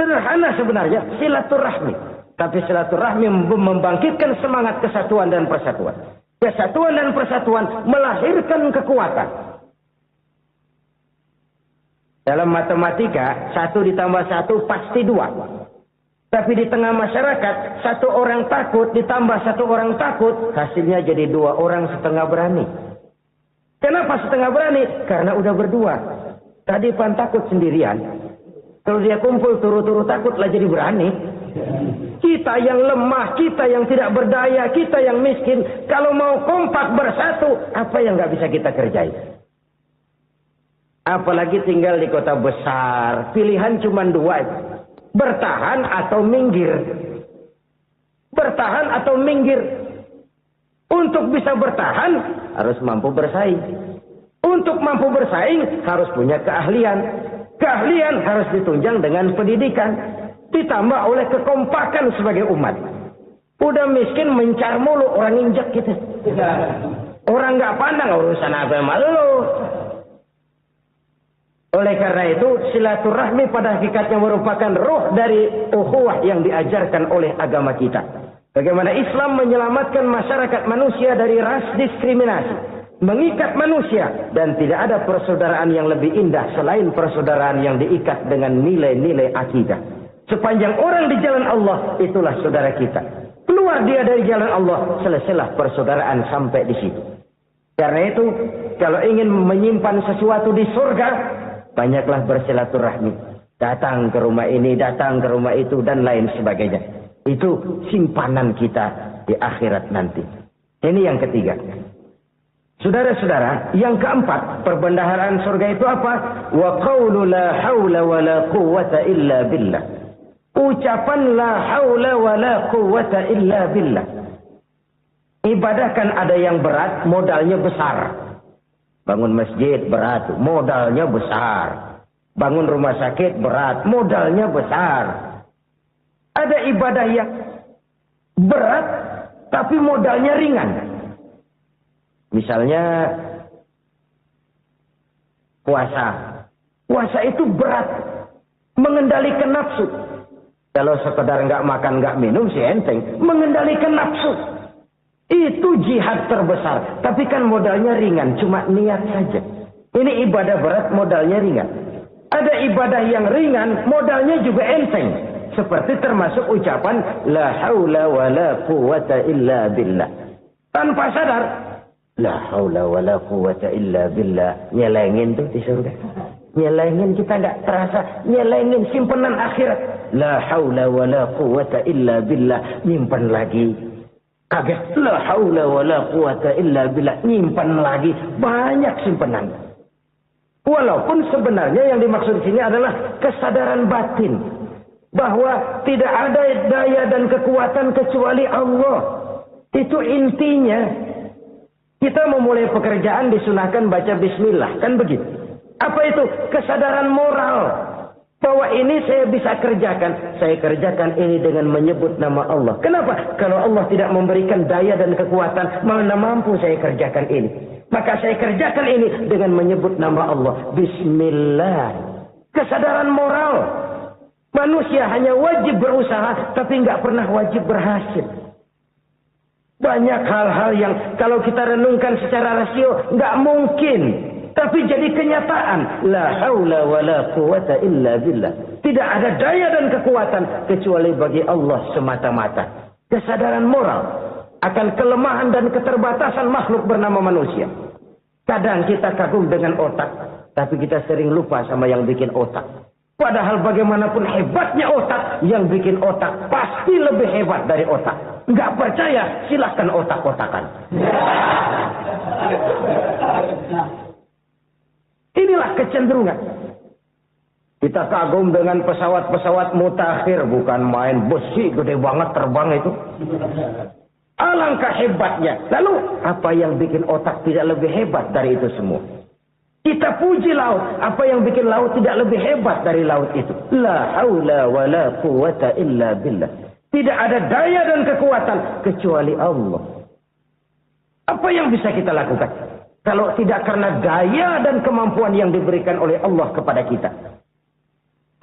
Sederhana sebenarnya silaturahmi. Tapi silaturahmi membangkitkan semangat kesatuan dan persatuan. Kesatuan dan persatuan melahirkan kekuatan. Dalam matematika, 1 ditambah 1 pasti 2. Tapi di tengah masyarakat, 1 orang takut ditambah 1 orang takut, hasilnya jadi 2 orang setengah berani. Kenapa setengah berani? Karena udah berdua. Tadi pan takut sendirian. Kalau dia kumpul turu-turu takutlah jadi berani. Kita yang lemah, kita yang tidak berdaya, kita yang miskin, kalau mau kompak bersatu, apa yang nggak bisa kita kerjain? Apalagi tinggal di kota besar, pilihan cuma 2, bertahan atau minggir. Bertahan atau minggir. Untuk bisa bertahan, harus mampu bersaing. Untuk mampu bersaing, harus punya keahlian. Keahlian harus ditunjang dengan pendidikan. Ditambah oleh kekompakan sebagai umat. Udah miskin mencar mulu, orang injak kita. Orang nggak pandang urusan apa malu. Oleh karena itu silaturahmi pada hakikatnya merupakan roh dari ukhuwah yang diajarkan oleh agama kita. Bagaimana Islam menyelamatkan masyarakat manusia dari ras diskriminasi, mengikat manusia, dan tidak ada persaudaraan yang lebih indah selain persaudaraan yang diikat dengan nilai-nilai akidah. Sepanjang orang di jalan Allah, itulah saudara kita. Keluar dia dari jalan Allah, selesailah persaudaraan sampai di situ. Karena itu, kalau ingin menyimpan sesuatu di surga, banyaklah bersilaturahmi. Datang ke rumah ini, datang ke rumah itu, dan lain sebagainya. Itu simpanan kita di akhirat nanti. Ini yang ketiga. Saudara-saudara, yang keempat, perbendaharaan surga itu apa? Wa qawlu la hawla wa la quwwata illa billah. Ucapan la haula wa la quwwata illa billah. Ibadah kan ada yang berat, modalnya besar. Bangun masjid berat, modalnya besar. Bangun rumah sakit berat, modalnya besar. Ada ibadah yang berat tapi modalnya ringan. Misalnya puasa. Puasa itu berat, mengendalikan nafsu. Kalau sekedar nggak makan nggak minum sih enteng, mengendalikan nafsu itu jihad terbesar. Tapi kan modalnya ringan, cuma niat saja. Ini ibadah berat, modalnya ringan. Ada ibadah yang ringan, modalnya juga enteng. Seperti termasuk ucapan la haula wala quwata illa billah. Tanpa sadar, la haula wala quwata illa billah. Nyelengin tuh di surga. Nyelengin, kita nggak terasa. Nyelengin simpenan akhirat. La haula wala quwata illa billah. Nyimpan lagi. Kaget. La haula wala quwata illa billah. Nyimpan lagi. Banyak simpenan. Walaupun sebenarnya yang dimaksud sini adalah kesadaran batin. Bahwa tidak ada daya dan kekuatan kecuali Allah. Itu intinya. Kita memulai pekerjaan disunahkan baca bismillah. Kan begitu. Apa itu? Kesadaran moral. Bahwa ini saya bisa kerjakan. Saya kerjakan ini dengan menyebut nama Allah. Kenapa? Kalau Allah tidak memberikan daya dan kekuatan, mana mampu saya kerjakan ini. Maka saya kerjakan ini dengan menyebut nama Allah. Bismillah. Kesadaran moral. Manusia hanya wajib berusaha, tapi nggak pernah wajib berhasil. Banyak hal-hal yang kalau kita renungkan secara rasio, nggak mungkin. Tapi jadi kenyataan. La haula wa la quwata illa billah. Tidak ada daya dan kekuatan kecuali bagi Allah semata-mata. Kesadaran moral akan kelemahan dan keterbatasan makhluk bernama manusia. Kadang kita kagum dengan otak, tapi kita sering lupa sama yang bikin otak. Padahal bagaimanapun hebatnya otak, yang bikin otak pasti lebih hebat dari otak. Nggak percaya, silahkan otak-otakan. Inilah kecenderungan. Kita kagum dengan pesawat-pesawat mutakhir. Bukan main besi gede banget terbang itu. Alangkah hebatnya. Lalu apa yang bikin otak tidak lebih hebat dari itu semua? Kita puji laut. Apa yang bikin laut tidak lebih hebat dari laut itu? La haula wa la quwata illa billah. Tidak ada daya dan kekuatan kecuali Allah. Apa yang bisa kita lakukan? Kalau tidak karena daya dan kemampuan yang diberikan oleh Allah kepada kita.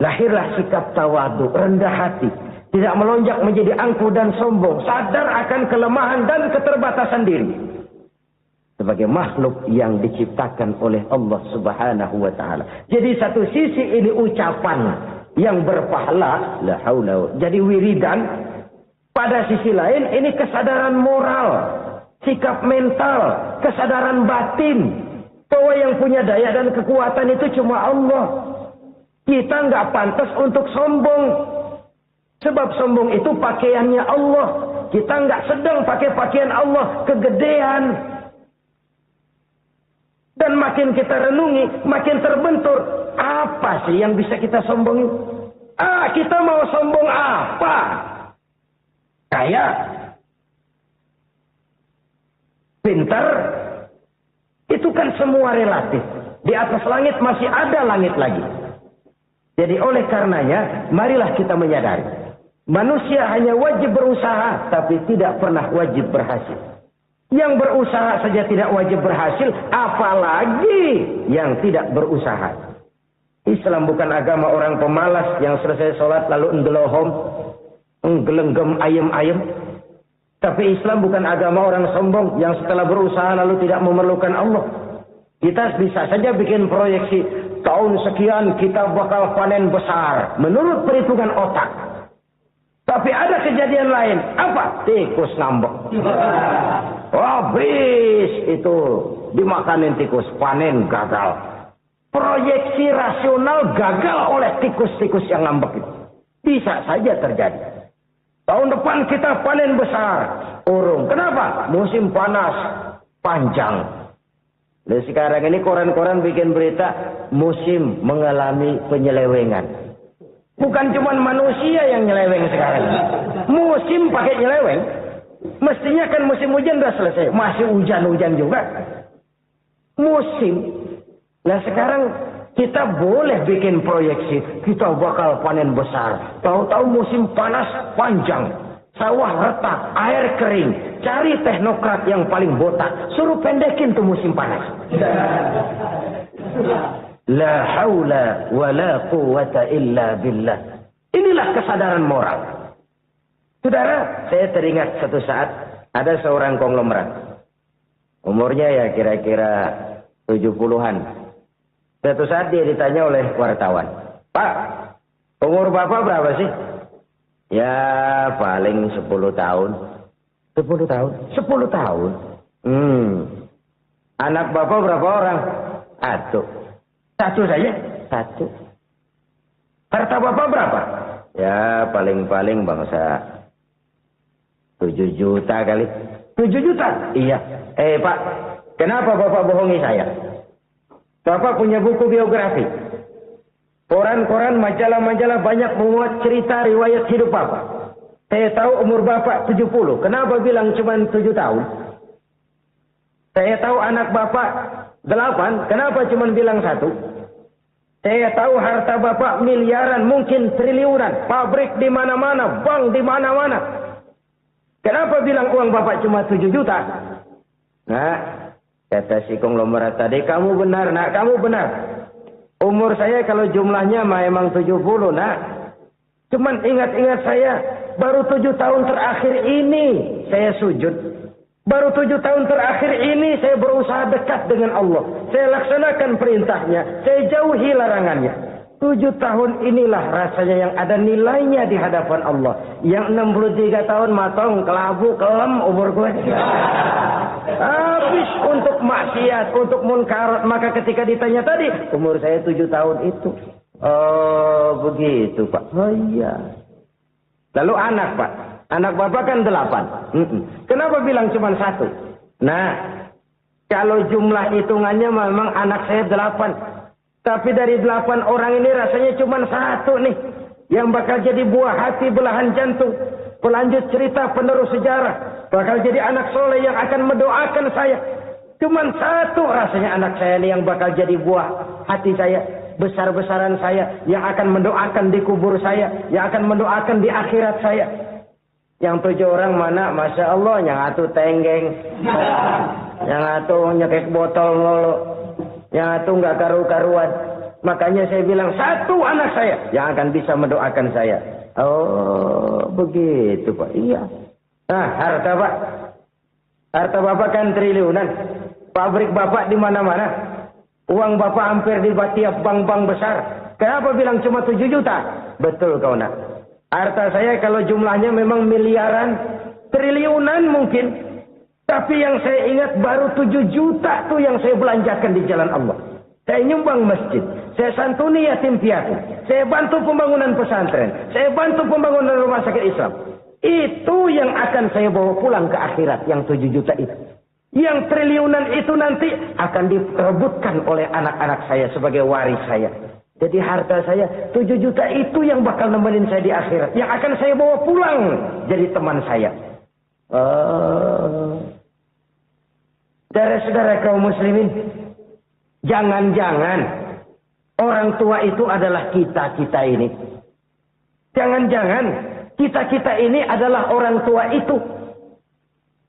Lahirlah sikap tawadu, rendah hati. Tidak melonjak menjadi angkuh dan sombong. Sadar akan kelemahan dan keterbatasan diri. Sebagai makhluk yang diciptakan oleh Allah subhanahu wa ta'ala. Jadi satu sisi ini ucapan yang berpahala. La haula. Jadi wiridan. Pada sisi lain ini kesadaran moral. Sikap mental, kesadaran batin. Bahwa yang punya daya dan kekuatan itu cuma Allah. Kita nggak pantas untuk sombong. Sebab sombong itu pakaiannya Allah. Kita nggak sedang pakai pakaian Allah, kegedean. Dan makin kita renungi, makin terbentur. Apa sih yang bisa kita sombongi? Kita mau sombong apa? Kaya? Pintar, itu kan semua relatif. Di atas langit masih ada langit lagi. Jadi oleh karenanya, marilah kita menyadari. Manusia hanya wajib berusaha, tapi tidak pernah wajib berhasil. Yang berusaha saja tidak wajib berhasil, apalagi yang tidak berusaha. Islam bukan agama orang pemalas yang selesai sholat lalu enggelohom, enggelenggem ayem-ayem. Tapi Islam bukan agama orang sombong yang setelah berusaha lalu tidak memerlukan Allah. Kita bisa saja bikin proyeksi tahun sekian kita bakal panen besar menurut perhitungan otak. Tapi ada kejadian lain. Apa? Tikus ngambek. Habis itu dimakanin tikus, panen gagal. Proyeksi rasional gagal oleh tikus-tikus yang ngambek itu. Bisa saja terjadi. Tahun depan kita panen besar. Urung. Kenapa? Musim panas panjang. Dan sekarang ini koran-koran bikin berita musim mengalami penyelewengan. Bukan cuma manusia yang nyeleweng sekarang. Musim pakai nyeleweng. Mestinya kan musim hujan udah selesai. Masih hujan-hujan juga. Musim. Nah sekarang kita boleh bikin proyeksi. Kita bakal panen besar. Tahu-tahu musim panas panjang. Sawah retak, air kering. Cari teknokrat yang paling botak. Suruh pendekin tuh musim panas. La haula wa la quwata illa billah. Inilah kesadaran moral. Saudara, saya teringat satu saat ada seorang konglomerat. Umurnya ya kira-kira 70-an. Suatu saat dia ditanya oleh wartawan, "Pak, umur Bapak berapa sih?" "Ya paling 10 tahun." 10 tahun? 10 tahun? Anak Bapak berapa orang? Satu. Satu saja? Satu. Harta Bapak berapa? Ya paling-paling bangsa 7 juta kali. 7 juta? Iya. Pak, kenapa Bapak bohongi saya? Bapak punya buku biografi. Koran-koran, majalah-majalah banyak memuat cerita riwayat hidup Bapak. Saya tahu umur Bapak 70. Kenapa bilang cuma 7 tahun? Saya tahu anak Bapak 8. Kenapa cuma bilang 1? Saya tahu harta Bapak miliaran, mungkin triliunan. Pabrik di mana-mana, bank di mana-mana. Kenapa bilang uang Bapak cuma 7 juta? Nah, kata si konglomerat tadi, kamu benar nak, kamu benar. Umur saya kalau jumlahnya memang 70 nak. Cuman ingat-ingat saya, baru 7 tahun terakhir ini saya sujud. Baru 7 tahun terakhir ini saya berusaha dekat dengan Allah. Saya laksanakan perintahnya, saya jauhi larangannya. 7 tahun inilah rasanya yang ada nilainya di hadapan Allah. Yang 63 tahun matong, kelabu, kelem umur gue. Habis untuk maksiat, untuk munkarat. Maka ketika ditanya tadi, umur saya 7 tahun itu. Oh begitu Pak. Oh iya. Lalu anak Pak. Anak Bapak kan 8. Kenapa bilang cuma 1? Nah, kalau jumlah hitungannya memang anak saya 8. Tapi dari 8 orang ini rasanya cuma 1 nih. Yang bakal jadi buah hati, belahan jantung. Pelanjut cerita, penerus sejarah. Bakal jadi anak soleh yang akan mendoakan saya. Cuma 1 rasanya anak saya ini yang bakal jadi buah hati saya. Besar-besaran saya. Yang akan mendoakan di kubur saya. Yang akan mendoakan di akhirat saya. Yang 7 orang mana? Masya Allah, yang atu tenggeng. Yang atu nyekek botol mulu. Yang atu nggak karu-karuan. Makanya saya bilang 1 anak saya yang akan bisa mendoakan saya. Oh, begitu Pak. Iya. Nah, harta Pak. Harta Bapak kan triliunan. Pabrik Bapak di mana-mana. Uang Bapak hampir di tiap bank-bank besar. Kenapa bilang cuma 7 juta? Betul kau nak. Harta saya kalau jumlahnya memang miliaran, triliunan mungkin. Tapi yang saya ingat baru 7 juta tuh yang saya belanjakan di jalan Allah. Saya nyumbang masjid. Saya santuni yatim piatu. Saya bantu pembangunan pesantren. Saya bantu pembangunan rumah sakit Islam. Itu yang akan saya bawa pulang ke akhirat, yang 7 juta itu. Yang triliunan itu nanti akan diperebutkan oleh anak-anak saya sebagai waris saya. Jadi harta saya 7 juta itu yang bakal nemenin saya di akhirat. Yang akan saya bawa pulang jadi teman saya. Saudara-saudara kaum muslimin. Jangan-jangan orang tua itu adalah kita-kita ini. Jangan-jangan kita-kita ini adalah orang tua itu.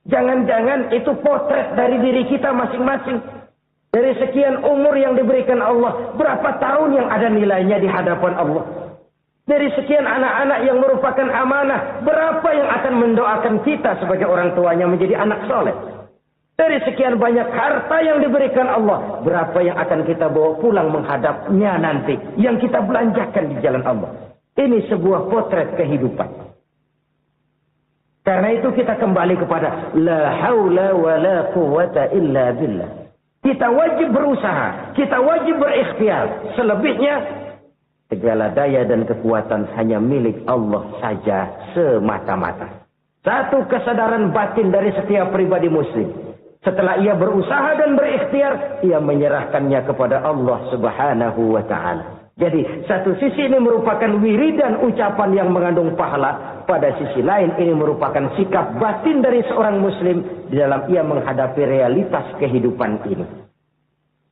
Jangan-jangan itu potret dari diri kita masing-masing. Dari sekian umur yang diberikan Allah, berapa tahun yang ada nilainya di hadapan Allah? Dari sekian anak-anak yang merupakan amanah, berapa yang akan mendoakan kita sebagai orang tuanya menjadi anak soleh? Dari sekian banyak harta yang diberikan Allah, berapa yang akan kita bawa pulang menghadapnya nanti, yang kita belanjakan di jalan Allah? Ini sebuah potret kehidupan. Karena itu kita kembali kepada la haula wa la quwata illa billah. Kita wajib berusaha, kita wajib berikhtiar. Selebihnya, segala daya dan kekuatan hanya milik Allah saja semata-mata. Satu kesadaran batin dari setiap pribadi muslim. Setelah ia berusaha dan berikhtiar, ia menyerahkannya kepada Allah Subhanahu wa Ta'ala. Jadi, satu sisi ini merupakan wiridan ucapan yang mengandung pahala. Pada sisi lain, ini merupakan sikap batin dari seorang muslim di dalam ia menghadapi realitas kehidupan ini.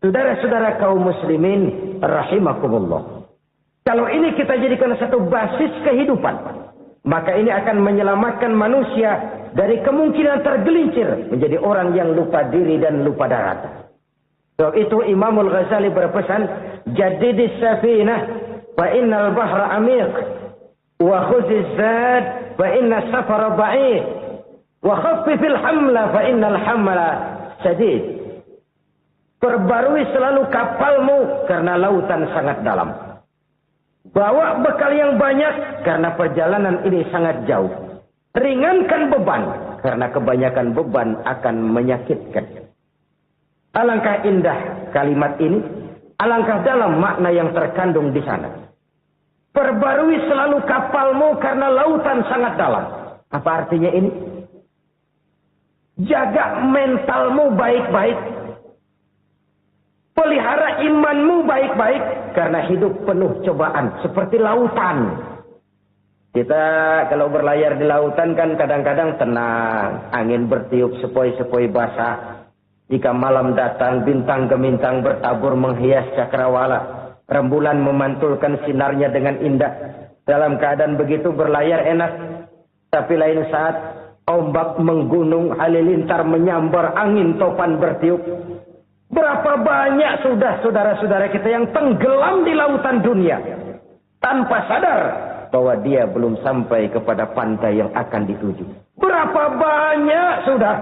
Saudara-saudara kaum muslimin, rahimakumullah. Kalau ini kita jadikan satu basis kehidupan. Maka ini akan menyelamatkan manusia dari kemungkinan tergelincir menjadi orang yang lupa diri dan lupa darat. Sebab itu Imamul Ghazali berpesan, jadidis safinah fa innal bahra amiq wa khuziz zad fa inna safara ba'id wa khaffifil hamla fa innal hamla sadid. Perbarui selalu kapalmu karena lautan sangat dalam. Bawa bekal yang banyak karena perjalanan ini sangat jauh. Ringankan beban karena kebanyakan beban akan menyakitkan. Alangkah indah kalimat ini, alangkah dalam makna yang terkandung di sana. Perbarui selalu kapalmu karena lautan sangat dalam. Apa artinya ini? Jaga mentalmu baik-baik. Pelihara imanmu baik-baik karena hidup penuh cobaan seperti lautan. Kita kalau berlayar di lautan kan kadang-kadang tenang, angin bertiup sepoi-sepoi basah. Jika malam datang bintang gemintang bertabur menghias cakrawala, rembulan memantulkan sinarnya dengan indah. Dalam keadaan begitu berlayar enak, tapi lain saat ombak menggunung, halilintar menyambar, angin topan bertiup. Berapa banyak sudah saudara-saudara kita yang tenggelam di lautan dunia tanpa sadar bahwa dia belum sampai kepada pantai yang akan dituju. Berapa banyak sudah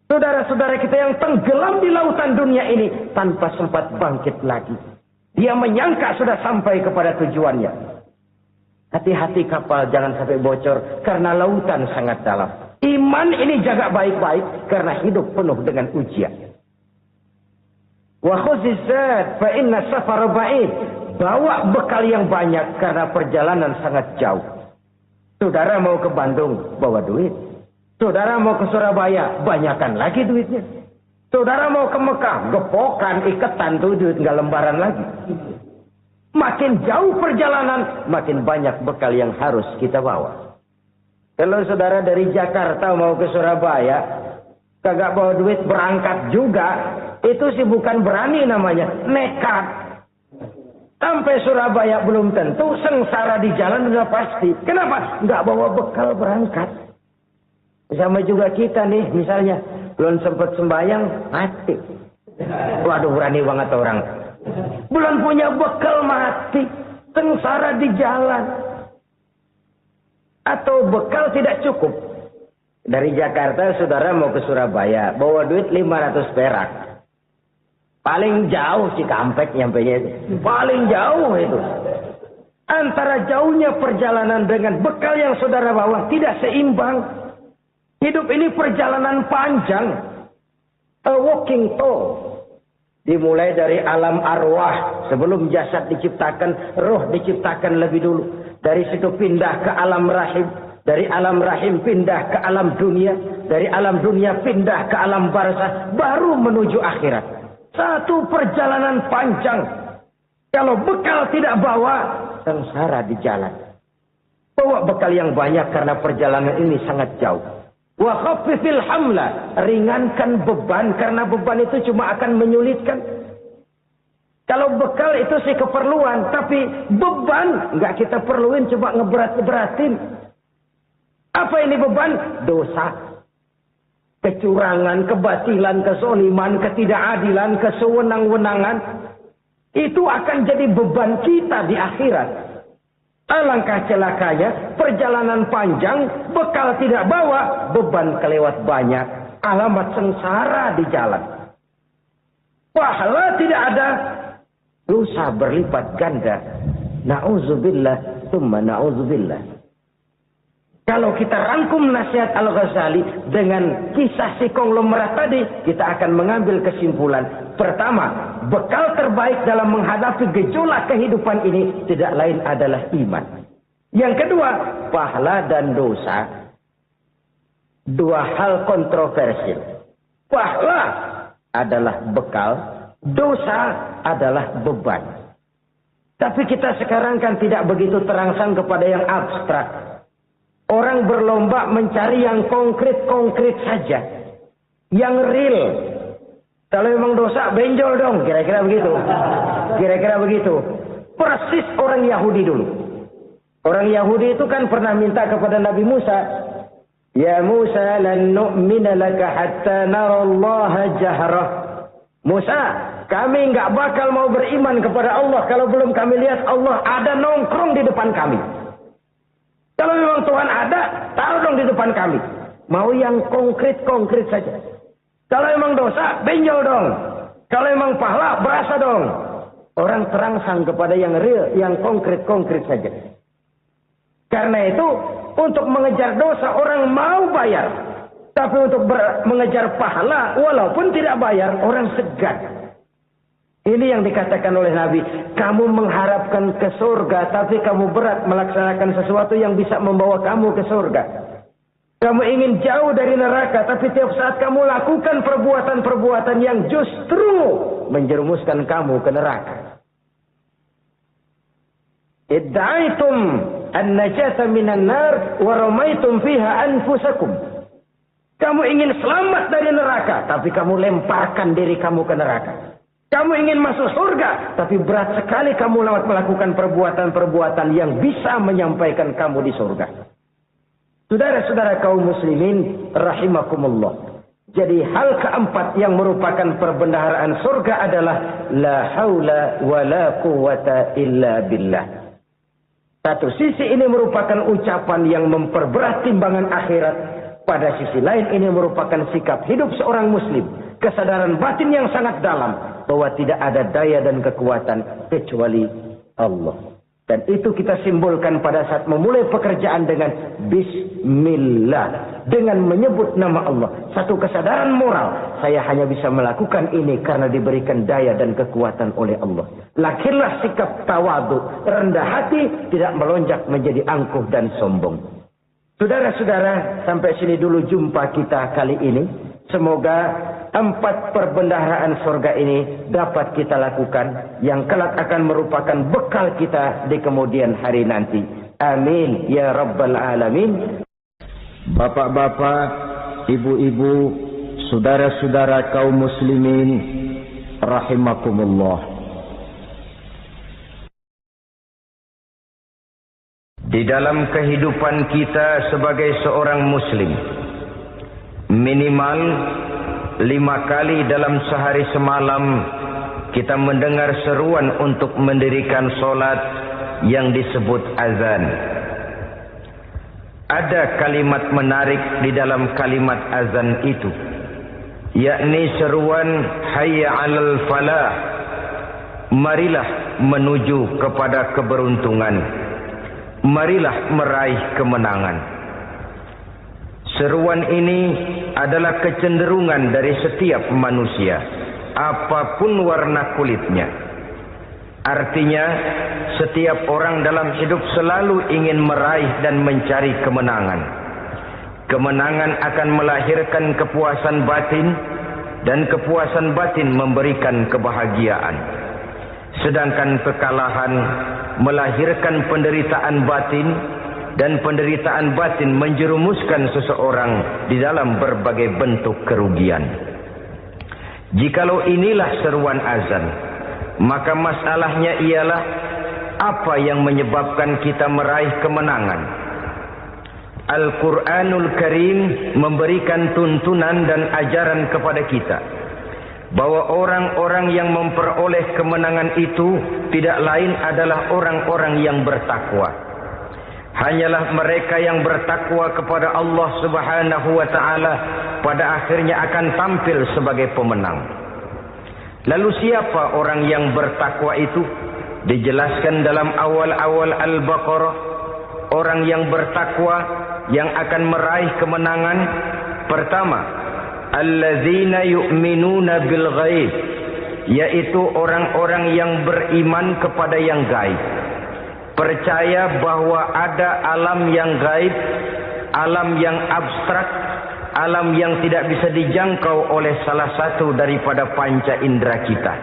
saudara-saudara kita yang tenggelam di lautan dunia ini tanpa sempat bangkit lagi. Dia menyangka sudah sampai kepada tujuannya. Hati-hati kapal jangan sampai bocor karena lautan sangat dalam. Iman ini jaga baik-baik karena hidup penuh dengan ujian. Wa khuziz zad fa inna safara ba'id. Bawa bekal yang banyak karena perjalanan sangat jauh. Saudara mau ke Bandung, bawa duit. Saudara mau ke Surabaya, banyakan lagi duitnya. Saudara mau ke Mekah, gepokan, iketan tuh duit nggak lembaran lagi. Makin jauh perjalanan, makin banyak bekal yang harus kita bawa. Kalau saudara dari Jakarta mau ke Surabaya, kagak bawa duit berangkat juga, itu sih bukan berani namanya, nekat. Sampai Surabaya belum tentu, sengsara di jalan udah pasti. Kenapa? Nggak bawa bekal berangkat. Sama juga kita nih, misalnya belum sempat sembahyang, mati. Waduh, berani banget orang. Belum punya bekal, mati. Sengsara di jalan. Atau bekal tidak cukup. Dari Jakarta saudara mau ke Surabaya, bawa duit 500 perak. Paling jauh Cikampek nyampenya itu. Paling jauh itu. Antara jauhnya perjalanan dengan bekal yang saudara bawa tidak seimbang. Hidup ini perjalanan panjang. A walking tour. Dimulai dari alam arwah. Sebelum jasad diciptakan, roh diciptakan lebih dulu. Dari situ pindah ke alam rahim. Dari alam rahim pindah ke alam dunia. Dari alam dunia pindah ke alam barzah. Baru menuju akhirat. Satu perjalanan panjang. Kalau bekal tidak bawa, sengsara di jalan. Bawa bekal yang banyak karena perjalanan ini sangat jauh. Wa khaffifil hamla, ringankan beban karena beban itu cuma akan menyulitkan. Kalau bekal itu sih keperluan, tapi beban nggak kita perluin, cuma ngeberat-beratin. Apa ini beban? Dosa. Kecurangan, kebatilan, kesoliman, ketidakadilan, kesewenang-wenangan. Itu akan jadi beban kita di akhirat. Alangkah celakanya, perjalanan panjang, bekal tidak bawa, beban kelewat banyak. Alamat sengsara di jalan. Pahala tidak ada, dosa berlipat ganda. Na'udzubillah, summa na'udzubillah. Kalau kita rangkum nasihat Al-Ghazali dengan kisah si konglomerat tadi, kita akan mengambil kesimpulan. Pertama, bekal terbaik dalam menghadapi gejolak kehidupan ini tidak lain adalah iman. Yang kedua, pahala dan dosa. Dua hal kontroversial. Pahala adalah bekal, dosa adalah beban. Tapi kita sekarang kan tidak begitu terangsang kepada yang abstrak. Orang berlomba mencari yang konkret-konkret saja. Yang real. Kalau memang dosa, benjol dong. Kira-kira begitu. Kira-kira begitu. Persis orang Yahudi dulu. Orang Yahudi itu kan pernah minta kepada Nabi Musa, "Ya Musa, lan nu'mina laka hatta narallaha jahrah." Musa, kami enggak bakal mau beriman kepada Allah kalau belum kami lihat Allah ada nongkrong di depan kami. Kalau memang Tuhan ada, taruh dong di depan kami. Mau yang konkret-konkret saja. Kalau memang dosa, benjol dong. Kalau memang pahala, berasa dong. Orang terangsang kepada yang real, yang konkret-konkret saja. Karena itu, untuk mengejar dosa orang mau bayar. Tapi untuk mengejar pahala, walaupun tidak bayar, orang segan. Ini yang dikatakan oleh Nabi. Kamu mengharapkan ke surga, tapi kamu berat melaksanakan sesuatu yang bisa membawa kamu ke surga. Kamu ingin jauh dari neraka, tapi tiap saat kamu lakukan perbuatan-perbuatan yang justru menjerumuskan kamu ke neraka. Idda'aitum an-najata minan nar wa ramaitum fiha anfusakum. Kamu ingin selamat dari neraka, tapi kamu lemparkan diri kamu ke neraka. Kamu ingin masuk surga, tapi berat sekali kamu melakukan perbuatan-perbuatan yang bisa menyampaikan kamu di surga. Saudara-saudara kaum muslimin rahimakumullah. Jadi hal keempat yang merupakan perbendaharaan surga adalah la haula wa la quwwata illa billah. Satu sisi ini merupakan ucapan yang memperberat timbangan akhirat. Pada sisi lain ini merupakan sikap hidup seorang muslim. Kesadaran batin yang sangat dalam. Bahwa tidak ada daya dan kekuatan kecuali Allah. Dan itu kita simbolkan pada saat memulai pekerjaan dengan Bismillah. Dengan menyebut nama Allah. Satu kesadaran moral. Saya hanya bisa melakukan ini karena diberikan daya dan kekuatan oleh Allah. Lahirlah sikap tawadu, rendah hati, tidak melonjak menjadi angkuh dan sombong. Saudara-saudara, sampai sini dulu jumpa kita kali ini. Semoga 4 perbendaharaan surga ini dapat kita lakukan. Yang kelak akan merupakan bekal kita di kemudian hari nanti. Amin. Ya Rabbal Alamin. Bapak-bapak, ibu-ibu, saudara-saudara kaum muslimin, rahimakumullah. Di dalam kehidupan kita sebagai seorang muslim, minimal 5 kali dalam sehari semalam kita mendengar seruan untuk mendirikan solat yang disebut azan. Ada kalimat menarik di dalam kalimat azan itu, yakni seruan hayya 'alal falah, marilah menuju kepada keberuntungan. Marilah meraih kemenangan. Seruan ini adalah kecenderungan dari setiap manusia, apapun warna kulitnya. Artinya, setiap orang dalam hidup selalu ingin meraih dan mencari kemenangan. Kemenangan akan melahirkan kepuasan batin, dan kepuasan batin memberikan kebahagiaan. Sedangkan kekalahan melahirkan penderitaan batin, dan penderitaan batin menjerumuskan seseorang di dalam berbagai bentuk kerugian. Jikalau inilah seruan azan, maka masalahnya ialah apa yang menyebabkan kita meraih kemenangan. Al-Quranul Karim memberikan tuntunan dan ajaran kepada kita bahwa orang-orang yang memperoleh kemenangan itu tidak lain adalah orang-orang yang bertakwa. Hanyalah mereka yang bertakwa kepada Allah Subhanahu wa taala pada akhirnya akan tampil sebagai pemenang. Lalu siapa orang yang bertakwa itu? Dijelaskan dalam awal-awal Al-Baqarah, orang yang bertakwa yang akan meraih kemenangan. Pertama, allazina yu'minuna bil ghaib, yaitu orang-orang yang beriman kepada yang gaib. Percaya bahwa ada alam yang gaib, alam yang abstrak, alam yang tidak bisa dijangkau oleh salah satu daripada panca indera kita.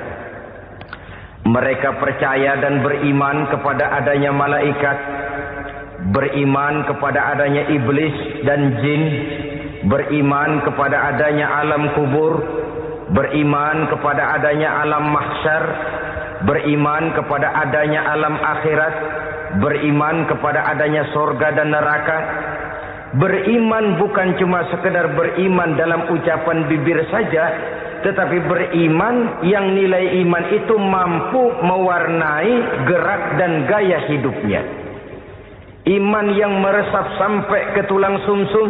Mereka percaya dan beriman kepada adanya malaikat, beriman kepada adanya iblis dan jin, beriman kepada adanya alam kubur, beriman kepada adanya alam mahsyar, beriman kepada adanya alam akhirat, beriman kepada adanya sorga dan neraka. Beriman bukan cuma sekedar beriman dalam ucapan bibir saja, tetapi beriman yang nilai iman itu mampu mewarnai gerak dan gaya hidupnya. Iman yang meresap sampai ke tulang sumsum,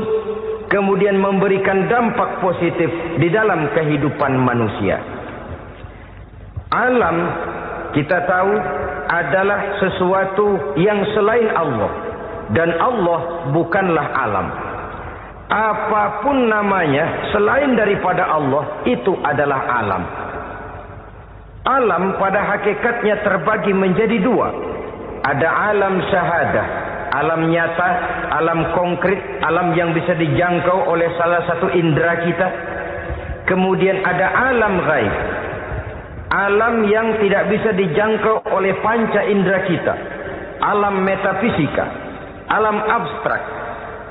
kemudian memberikan dampak positif di dalam kehidupan manusia. Alam, kita tahu, adalah sesuatu yang selain Allah. Dan Allah bukanlah alam. Apapun namanya selain daripada Allah, itu adalah alam. Alam pada hakikatnya terbagi menjadi dua. Ada alam syahadah, alam nyata, alam konkret, alam yang bisa dijangkau oleh salah satu indera kita. Kemudian ada alam ghaib, alam yang tidak bisa dijangkau oleh panca indera kita. Alam metafisika, alam abstrak,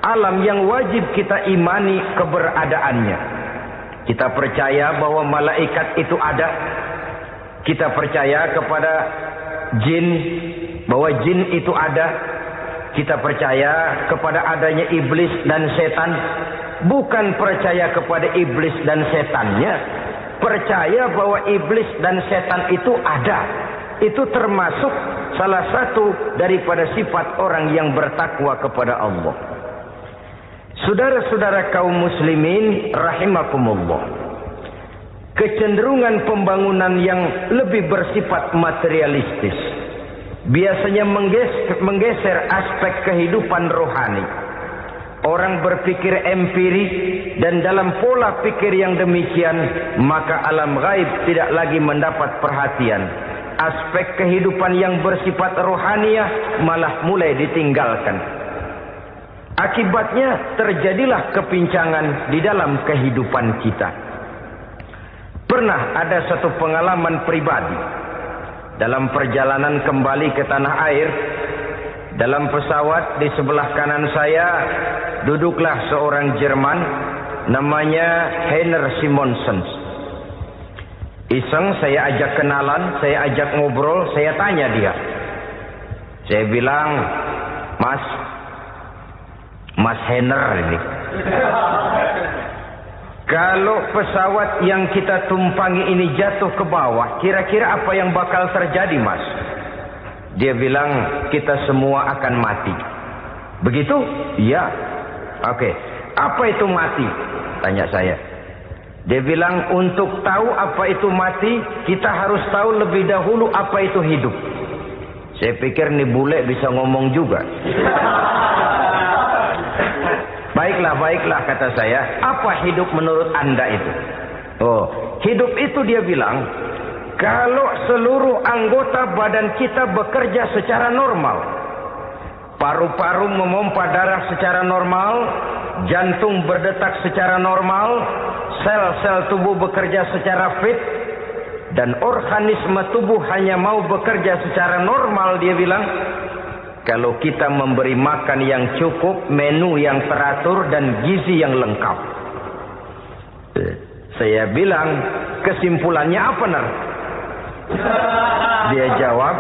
alam yang wajib kita imani keberadaannya. Kita percaya bahwa malaikat itu ada. Kita percaya kepada jin, bahwa jin itu ada. Kita percaya kepada adanya iblis dan setan. Bukan percaya kepada iblis dan setannya, percaya bahwa iblis dan setan itu ada. Itu termasuk salah satu daripada sifat orang yang bertakwa kepada Allah. Saudara-saudara kaum muslimin rahimakumullah, kecenderungan pembangunan yang lebih bersifat materialistis biasanya menggeser aspek kehidupan rohani. Orang berpikir empirik, dan dalam pola pikir yang demikian, maka alam gaib tidak lagi mendapat perhatian. Aspek kehidupan yang bersifat rohaniah malah mulai ditinggalkan. Akibatnya terjadilah kepincangan di dalam kehidupan kita. Pernah ada satu pengalaman pribadi. Dalam perjalanan kembali ke tanah air, dalam pesawat di sebelah kanan saya duduklah seorang Jerman namanya Heiner Simonsen. Iseng saya ajak kenalan, saya ajak ngobrol, saya tanya dia. Saya bilang, Mas Heiner ini, kalau pesawat yang kita tumpangi ini jatuh ke bawah, kira-kira apa yang bakal terjadi, Mas? Dia bilang, kita semua akan mati. Begitu? Iya. Oke. Apa itu mati? Tanya saya. Dia bilang, untuk tahu apa itu mati, kita harus tahu lebih dahulu apa itu hidup. Saya pikir nih bule bisa ngomong juga. Baiklah kata saya. Apa hidup menurut Anda itu? Oh, hidup itu dia bilang, kalau seluruh anggota badan kita bekerja secara normal. Paru-paru memompa darah secara normal, jantung berdetak secara normal, sel-sel tubuh bekerja secara fit, dan organisme tubuh hanya mau bekerja secara normal, dia bilang. Kalau kita memberi makan yang cukup, menu yang teratur, dan gizi yang lengkap. Saya bilang, kesimpulannya apa, Nar? Dia jawab,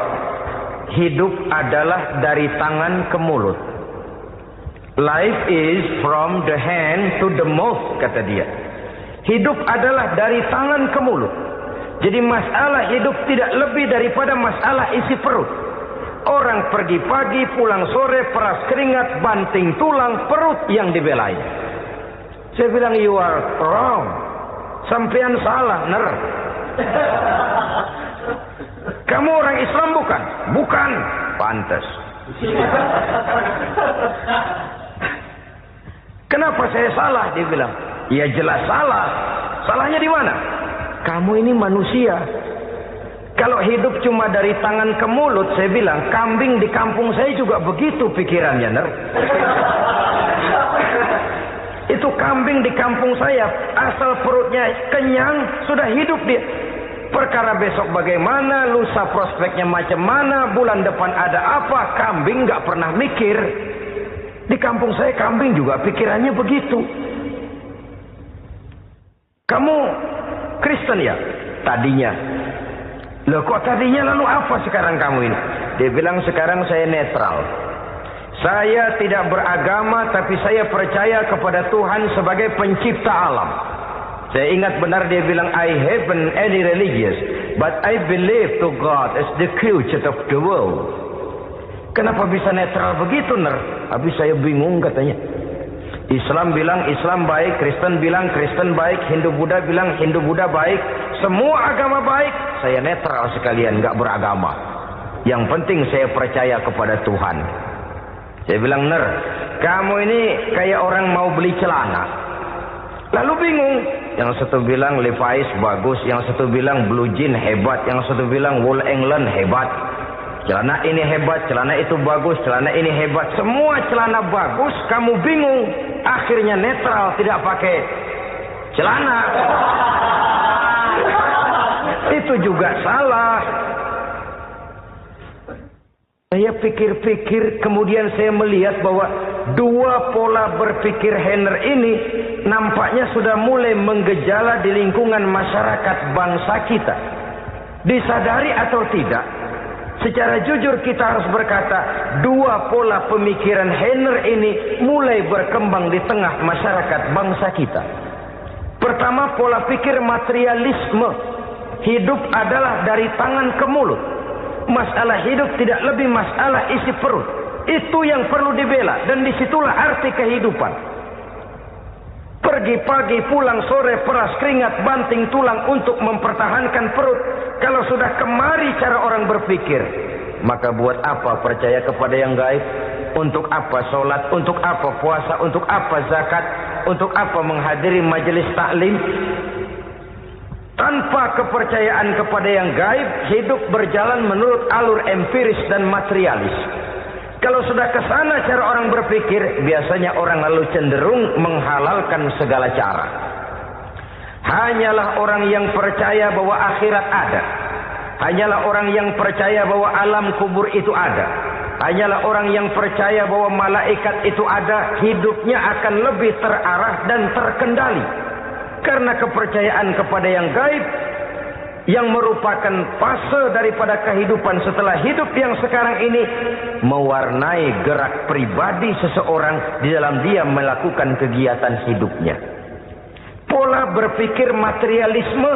hidup adalah dari tangan ke mulut. Life is from the hand to the mouth, kata dia. Hidup adalah dari tangan ke mulut. Jadi masalah hidup tidak lebih daripada masalah isi perut. Orang pergi pagi, pulang sore, peras keringat, banting tulang, perut yang dibelai. Saya bilang, you are wrong. Sampean salah, Ner. Kamu orang Islam bukan? Bukan. Pantas. Kenapa saya salah? Dia bilang, ya jelas salah. Salahnya di mana? Kamu ini manusia. Kalau hidup cuma dari tangan ke mulut, saya bilang, kambing di kampung saya juga begitu pikirannya, Ner. Itu kambing di kampung saya, asal perutnya kenyang, sudah hidup dia. Perkara besok bagaimana, lusa prospeknya macam mana, bulan depan ada apa, kambing nggak pernah mikir. Di kampung saya kambing juga pikirannya begitu. Kamu Kristen ya? Tadinya. Loh kok tadinya lalu apa sekarang kamu ini? Dia bilang sekarang saya netral. Saya tidak beragama tapi saya percaya kepada Tuhan sebagai pencipta alam. Saya ingat benar dia bilang I haven't any religious but I believe to God as the creator of the world. Kenapa bisa netral begitu Ner? Habis saya bingung katanya. Islam bilang Islam baik, Kristen bilang Kristen baik, Hindu Buddha bilang Hindu Buddha baik, semua agama baik. Saya netral sekalian, nggak beragama. Yang penting saya percaya kepada Tuhan. Saya bilang Ner, kamu ini kayak orang mau beli celana. Lalu bingung. Yang satu bilang Levi's bagus, yang satu bilang Blue Jean hebat, yang satu bilang Wool England hebat. Celana ini hebat, celana itu bagus, celana ini hebat. Semua celana bagus, kamu bingung. Akhirnya netral, tidak pakai celana. Itu juga salah. Saya pikir-pikir, kemudian saya melihat bahwa dua pola berpikir Henner ini nampaknya sudah mulai menggejala di lingkungan masyarakat bangsa kita. Disadari atau tidak, secara jujur kita harus berkata, dua pola pemikiran Henner ini mulai berkembang di tengah masyarakat bangsa kita. Pertama, pola pikir materialisme. Hidup adalah dari tangan ke mulut. Masalah hidup tidak lebih masalah isi perut. Itu yang perlu dibela, dan disitulah arti kehidupan. Pergi pagi, pulang sore, peras keringat, banting tulang untuk mempertahankan perut. Kalau sudah kemari cara orang berpikir, maka buat apa percaya kepada yang gaib? Untuk apa sholat? Untuk apa puasa? Untuk apa zakat? Untuk apa menghadiri majelis taklim? Tanpa kepercayaan kepada yang gaib, hidup berjalan menurut alur empiris dan materialis. Kalau sudah ke sana cara orang berpikir, biasanya orang lalu cenderung menghalalkan segala cara. Hanyalah orang yang percaya bahwa akhirat ada. Hanyalah orang yang percaya bahwa alam kubur itu ada. Hanyalah orang yang percaya bahwa malaikat itu ada, hidupnya akan lebih terarah dan terkendali. Karena kepercayaan kepada yang gaib, yang merupakan fase daripada kehidupan setelah hidup yang sekarang ini, mewarnai gerak pribadi seseorang di dalam dia melakukan kegiatan hidupnya. Pola berpikir materialisme,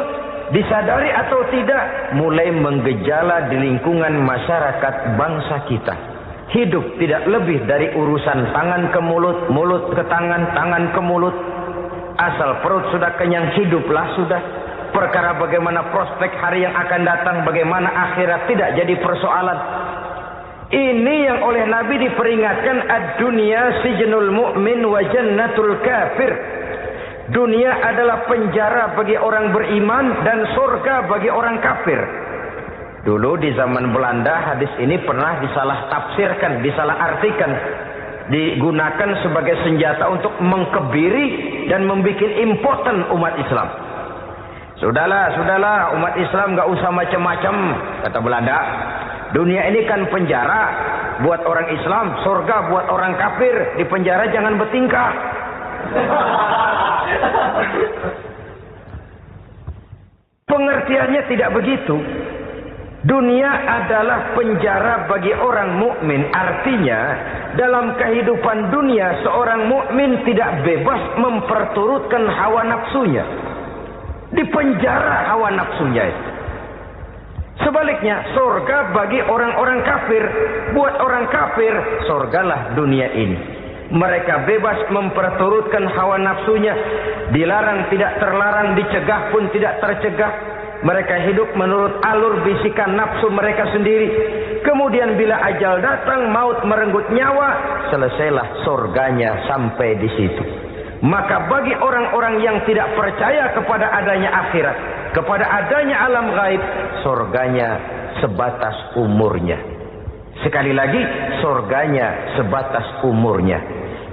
disadari atau tidak, mulai menggejala di lingkungan masyarakat bangsa kita. Hidup tidak lebih dari urusan tangan ke mulut, mulut ke tangan, tangan ke mulut. Asal perut sudah kenyang, hiduplah sudah. Perkara bagaimana prospek hari yang akan datang, bagaimana akhirat, tidak jadi persoalan. Ini yang oleh Nabi diperingatkan, ad-dunya sijnul mu'min wa jannatul kafir. Dunia adalah penjara bagi orang beriman dan surga bagi orang kafir. Dulu di zaman Belanda hadis ini pernah disalah tafsirkan, disalah artikan, digunakan sebagai senjata untuk mengkebiri dan membuat impoten umat Islam. Sudahlah umat Islam gak usah macam-macam, kata Belanda. Dunia ini kan penjara buat orang Islam, surga buat orang kafir. Di penjara jangan bertingkah. Pengertiannya tidak begitu. Dunia adalah penjara bagi orang mukmin. Artinya dalam kehidupan dunia seorang mukmin tidak bebas memperturutkan hawa nafsunya. Di penjara hawa nafsunya. Sebaliknya, surga bagi orang-orang kafir. Buat orang kafir, surgalah dunia ini. Mereka bebas memperturutkan hawa nafsunya. Dilarang tidak terlarang, dicegah pun tidak tercegah. Mereka hidup menurut alur bisikan nafsu mereka sendiri. Kemudian bila ajal datang, maut merenggut nyawa, selesailah surganya sampai di situ. Maka bagi orang-orang yang tidak percaya kepada adanya akhirat, kepada adanya alam gaib, surganya sebatas umurnya. Sekali lagi, surganya sebatas umurnya.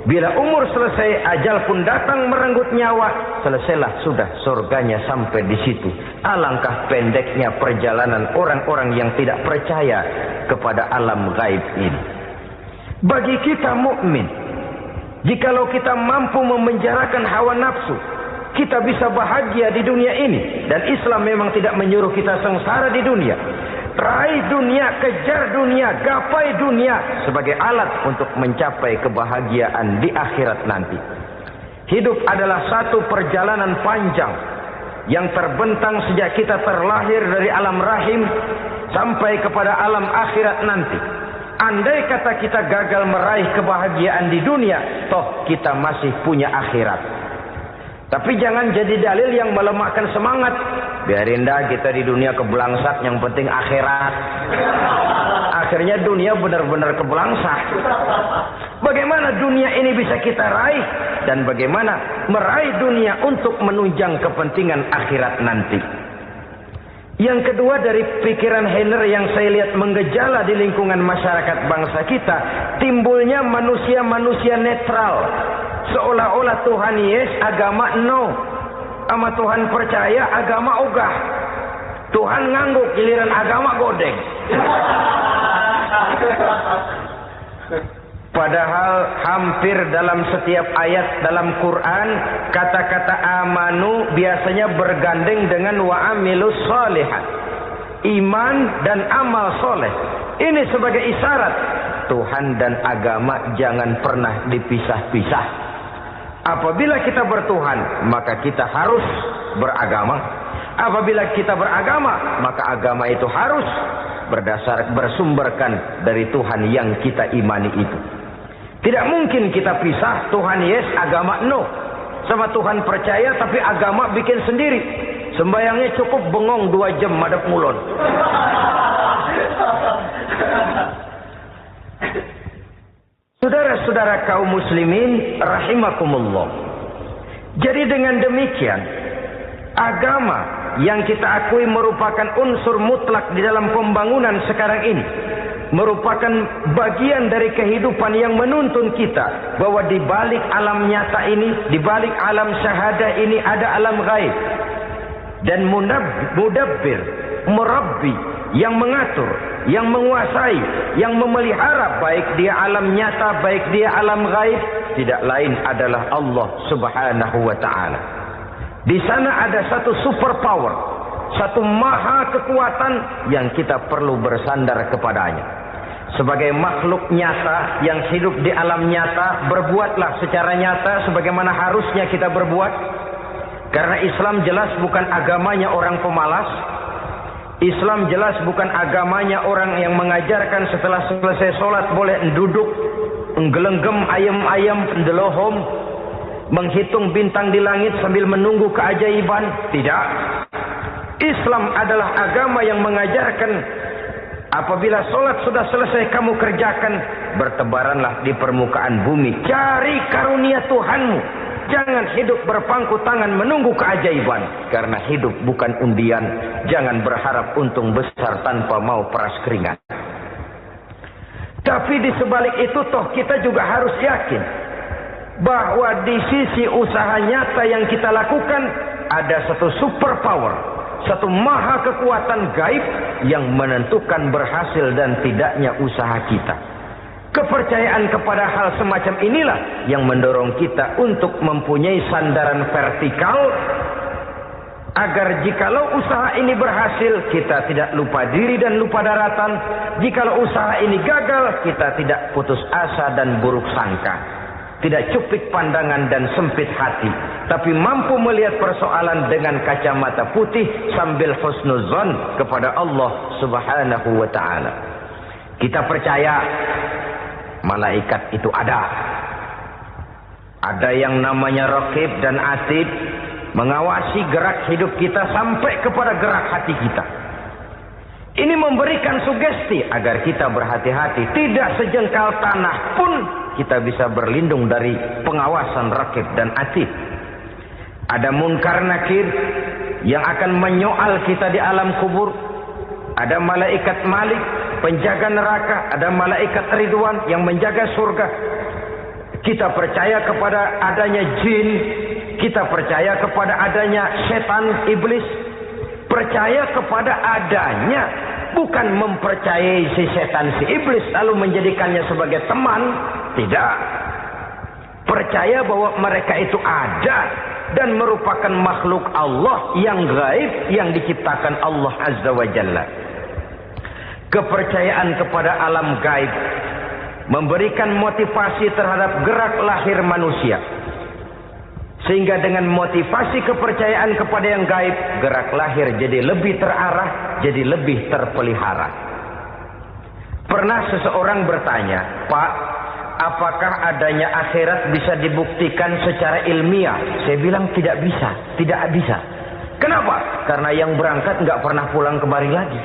Bila umur selesai, ajal pun datang merenggut nyawa, selesailah sudah surganya sampai di situ. Alangkah pendeknya perjalanan orang-orang yang tidak percaya kepada alam gaib ini. Bagi kita mukmin, jikalau kita mampu memenjarakan hawa nafsu, kita bisa bahagia di dunia ini. Dan Islam memang tidak menyuruh kita sengsara di dunia. Raih dunia, kejar dunia, gapai dunia sebagai alat untuk mencapai kebahagiaan di akhirat nanti. Hidup adalah satu perjalanan panjang yang terbentang sejak kita terlahir dari alam rahim sampai kepada alam akhirat nanti. Andai kata kita gagal meraih kebahagiaan di dunia, toh kita masih punya akhirat. Tapi jangan jadi dalil yang melemahkan semangat. Biarin dah kita di dunia kebelangsat, yang penting akhirat. Akhirnya dunia benar-benar kebelangsat. Bagaimana dunia ini bisa kita raih? Dan bagaimana meraih dunia untuk menunjang kepentingan akhirat nanti? Yang kedua, dari pikiran Heiner yang saya lihat menggejala di lingkungan masyarakat bangsa kita, timbulnya manusia-manusia netral. Seolah-olah Tuhan yes, agama no. Sama Tuhan percaya, agama ogah. Tuhan ngangguk, giliran agama godeng. Padahal hampir dalam setiap ayat dalam Quran, kata-kata amanu biasanya bergandeng dengan wa amilus sholihat. Iman dan amal soleh. Ini sebagai isyarat Tuhan dan agama jangan pernah dipisah-pisah. Apabila kita bertuhan, maka kita harus beragama. Apabila kita beragama, maka agama itu harus bersumberkan dari Tuhan yang kita imani itu. Tidak mungkin kita pisah Tuhan yes, agama no. Sama Tuhan percaya tapi agama bikin sendiri. Sembayangnya cukup bengong 2 jam madep mulon. Saudara-saudara kaum muslimin rahimakumullah. Jadi dengan demikian, agama yang kita akui merupakan unsur mutlak di dalam pembangunan sekarang ini, merupakan bagian dari kehidupan yang menuntun kita bahwa di balik alam nyata ini, di balik alam syahadah ini ada alam gaib. Dan mudabbir, murabbi, yang mengatur, yang menguasai, yang memelihara baik dia alam nyata, baik dia alam gaib, tidak lain adalah Allah Subhanahu wa taala. Di sana ada satu super power, satu maha kekuatan yang kita perlu bersandar kepadanya. Sebagai makhluk nyata yang hidup di alam nyata, berbuatlah secara nyata sebagaimana harusnya kita berbuat. Karena Islam jelas bukan agamanya orang pemalas. Islam jelas bukan agamanya orang yang mengajarkan setelah selesai sholat boleh duduk, nggelenggem ayam-ayam ndelohom, menghitung bintang di langit sambil menunggu keajaiban. Tidak. Islam adalah agama yang mengajarkan apabila sholat sudah selesai kamu kerjakan, bertebaranlah di permukaan bumi, cari karunia Tuhanmu. Jangan hidup berpangku tangan menunggu keajaiban. Karena hidup bukan undian. Jangan berharap untung besar tanpa mau peras keringat. Tapi di sebalik itu toh kita juga harus yakin bahwa di sisi usaha nyata yang kita lakukan ada satu super power, satu maha kekuatan gaib yang menentukan berhasil dan tidaknya usaha kita. Kepercayaan kepada hal semacam inilah yang mendorong kita untuk mempunyai sandaran vertikal agar jikalau usaha ini berhasil, kita tidak lupa diri dan lupa daratan. Jikalau usaha ini gagal, kita tidak putus asa dan buruk sangka, tidak cupik pandangan dan sempit hati, tapi mampu melihat persoalan dengan kacamata putih sambil husnuzon kepada Allah Subhanahu wa taala. Kita percaya malaikat itu ada. Ada yang namanya raqib dan atid, mengawasi gerak hidup kita sampai kepada gerak hati kita. Ini memberikan sugesti agar kita berhati-hati. Tidak sejengkal tanah pun kita bisa berlindung dari pengawasan raqib dan atid. Ada munkar nakir yang akan menyoal kita di alam kubur. Ada malaikat Malik, penjaga neraka. Ada malaikat Ridwan yang menjaga surga. Kita percaya kepada adanya jin. Kita percaya kepada adanya setan, iblis. Percaya kepada adanya, bukan mempercayai si setan, si iblis lalu menjadikannya sebagai teman. Tidak. Percaya bahwa mereka itu ada dan merupakan makhluk Allah yang gaib yang diciptakan Allah Azza wa Jalla. Kepercayaan kepada alam gaib memberikan motivasi terhadap gerak lahir manusia. Sehingga dengan motivasi kepercayaan kepada yang gaib, gerak lahir jadi lebih terarah, jadi lebih terpelihara. Pernah seseorang bertanya, "Pak, apakah adanya akhirat bisa dibuktikan secara ilmiah?" Saya bilang tidak bisa, tidak bisa. Kenapa? Karena yang berangkat nggak pernah pulang kembali lagi.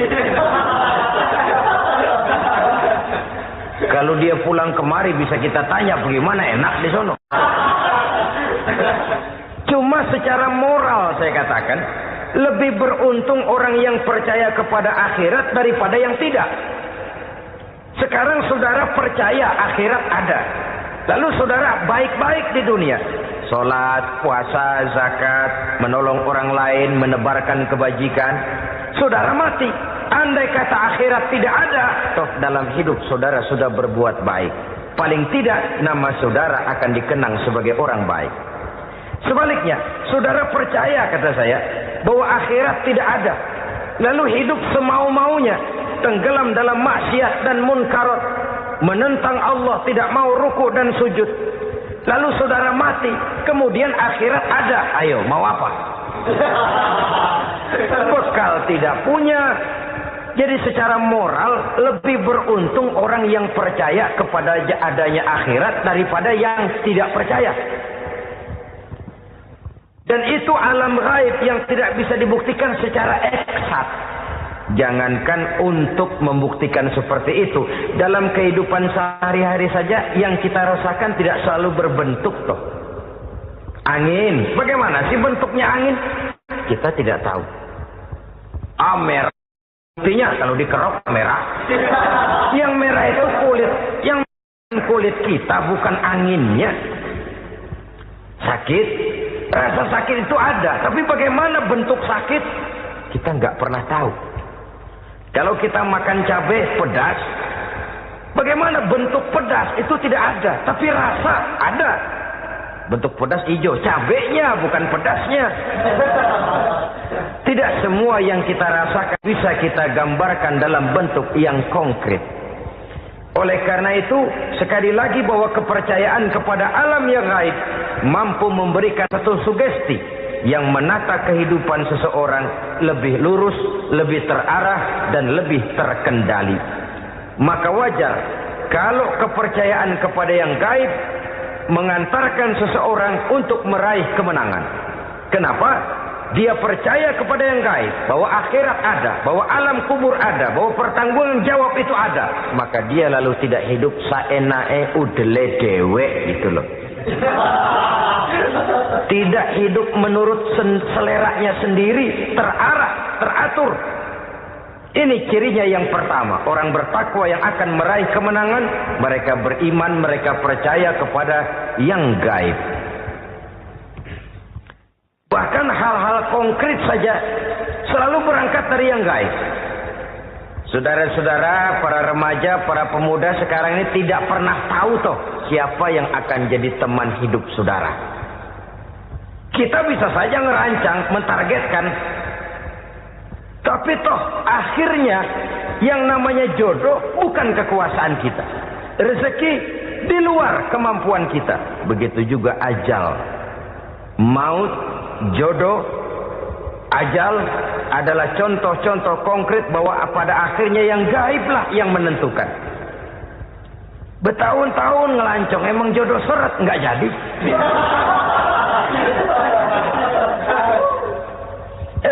Kalau dia pulang kemari bisa kita tanya bagaimana enak di sono. Cuma secara moral saya katakan, lebih beruntung orang yang percaya kepada akhirat daripada yang tidak. Sekarang saudara percaya akhirat ada. Lalu saudara baik-baik di dunia. Sholat, puasa, zakat, menolong orang lain, menebarkan kebajikan. Saudara mati. Andai kata akhirat tidak ada, toh dalam hidup saudara sudah berbuat baik. Paling tidak nama saudara akan dikenang sebagai orang baik. Sebaliknya, saudara percaya kata saya bahwa akhirat tidak ada. Lalu hidup semau-maunya, tenggelam dalam maksiat dan munkarat, menentang Allah, tidak mau ruku dan sujud. Lalu saudara mati, kemudian akhirat ada. Ayo, mau apa? Bekal tidak punya. Jadi secara moral lebih beruntung orang yang percaya kepada adanya akhirat daripada yang tidak percaya. Dan itu alam gaib yang tidak bisa dibuktikan secara eksakt. Jangankan untuk membuktikan seperti itu, dalam kehidupan sehari-hari saja yang kita rasakan tidak selalu berbentuk toh. Angin, bagaimana sih bentuknya angin? Kita tidak tahu. Merah. Artinya kalau dikerok merah. Yang merah itu kulit. Yang kulit kita bukan anginnya. Sakit. Rasa sakit itu ada. Tapi bagaimana bentuk sakit? Kita nggak pernah tahu. Kalau kita makan cabai pedas, bagaimana bentuk pedas? Itu tidak ada. Tapi rasa ada. Bentuk pedas hijau. Cabainya bukan pedasnya. Tidak semua yang kita rasakan bisa kita gambarkan dalam bentuk yang konkret. Oleh karena itu, sekali lagi bahwa kepercayaan kepada alam yang gaib mampu memberikan satu sugesti yang menata kehidupan seseorang lebih lurus, lebih terarah, dan lebih terkendali. Maka wajar kalau kepercayaan kepada yang gaib mengantarkan seseorang untuk meraih kemenangan. Kenapa? Dia percaya kepada yang gaib, bahwa akhirat ada, bahwa alam kubur ada, bahwa pertanggungan jawab itu ada. Maka dia lalu tidak hidup saenae udele dewe gitu loh. Tidak hidup menurut seleranya sendiri, terarah, teratur. Ini cirinya yang pertama. Orang bertakwa yang akan meraih kemenangan, mereka beriman, mereka percaya kepada yang gaib. Bahkan hal-hal konkret saja selalu berangkat dari yang gaib. Saudara-saudara, para remaja, para pemuda sekarang ini tidak pernah tahu toh siapa yang akan jadi teman hidup saudara. Kita bisa saja ngerancang, mentargetkan. Tapi toh akhirnya yang namanya jodoh bukan kekuasaan kita. Rezeki di luar kemampuan kita. Begitu juga ajal. Maut, jodoh, ajal adalah contoh-contoh konkret bahwa pada akhirnya yang gaiblah yang menentukan. Bertahun-tahun ngelancong, emang jodoh seret, nggak jadi.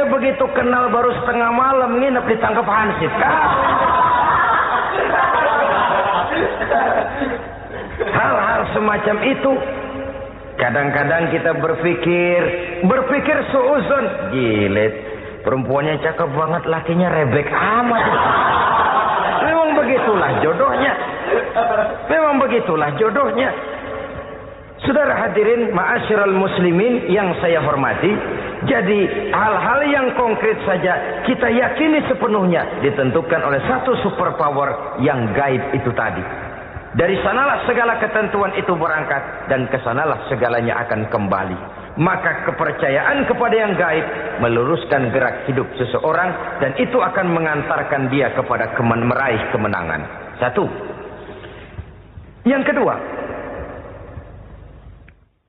Begitu kenal baru setengah malam nginep ditangkap hansip. Hal-hal semacam itu kadang-kadang kita berpikir suuzon, gilet, perempuannya cakep banget, lakinya rebek amat. Memang begitulah jodohnya. Memang begitulah jodohnya. Saudara hadirin ma'asyiral muslimin yang saya hormati, jadi hal-hal yang konkret saja kita yakini sepenuhnya ditentukan oleh satu superpower yang gaib itu tadi. Dari sanalah segala ketentuan itu berangkat dan kesanalah segalanya akan kembali. Maka kepercayaan kepada yang gaib meluruskan gerak hidup seseorang, dan itu akan mengantarkan dia kepada meraih kemenangan. Satu. Yang kedua,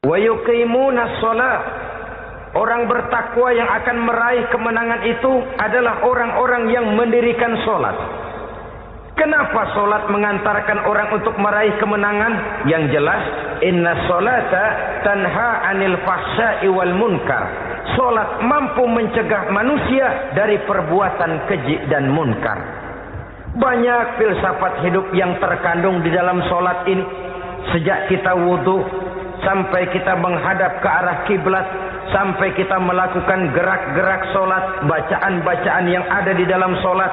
wa yuqimuna shalah. Orang bertakwa yang akan meraih kemenangan itu adalah orang-orang yang mendirikan sholat. Kenapa sholat mengantarkan orang untuk meraih kemenangan? Yang jelas, inna sholata tanha anil fahsya'i wal munkar. Sholat mampu mencegah manusia dari perbuatan keji dan munkar. Banyak filsafat hidup yang terkandung di dalam sholat ini. Sejak kita wudu, sampai kita menghadap ke arah kiblat, sampai kita melakukan gerak-gerak sholat, bacaan-bacaan yang ada di dalam sholat,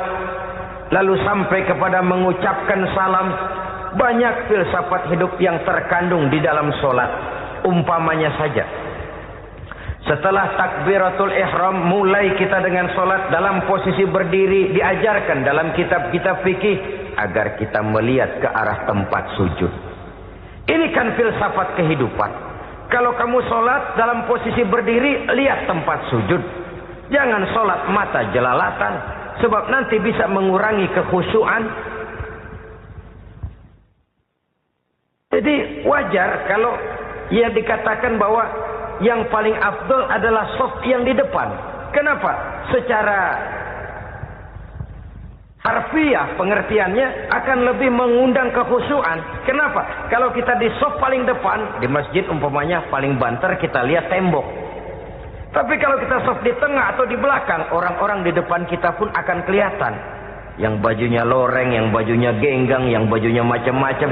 lalu sampai kepada mengucapkan salam. Banyak filsafat hidup yang terkandung di dalam sholat. Umpamanya saja, setelah takbiratul ihram, mulai kita dengan sholat dalam posisi berdiri. Diajarkan dalam kitab-kitab fikih agar kita melihat ke arah tempat sujud. Ini kan filsafat kehidupan. Kalau kamu sholat dalam posisi berdiri, lihat tempat sujud. Jangan sholat mata jelalatan, sebab nanti bisa mengurangi kekhusyuan. Jadi wajar kalau ia dikatakan bahwa yang paling afdol adalah shaf yang di depan. Kenapa? Secara harfiah pengertiannya akan lebih mengundang kekhusyuan. Kenapa? Kalau kita di shaf paling depan, di masjid umpamanya paling banter kita lihat tembok. Tapi kalau kita shaf di tengah atau di belakang, orang-orang di depan kita pun akan kelihatan. Yang bajunya loreng, yang bajunya genggang, yang bajunya macam-macam.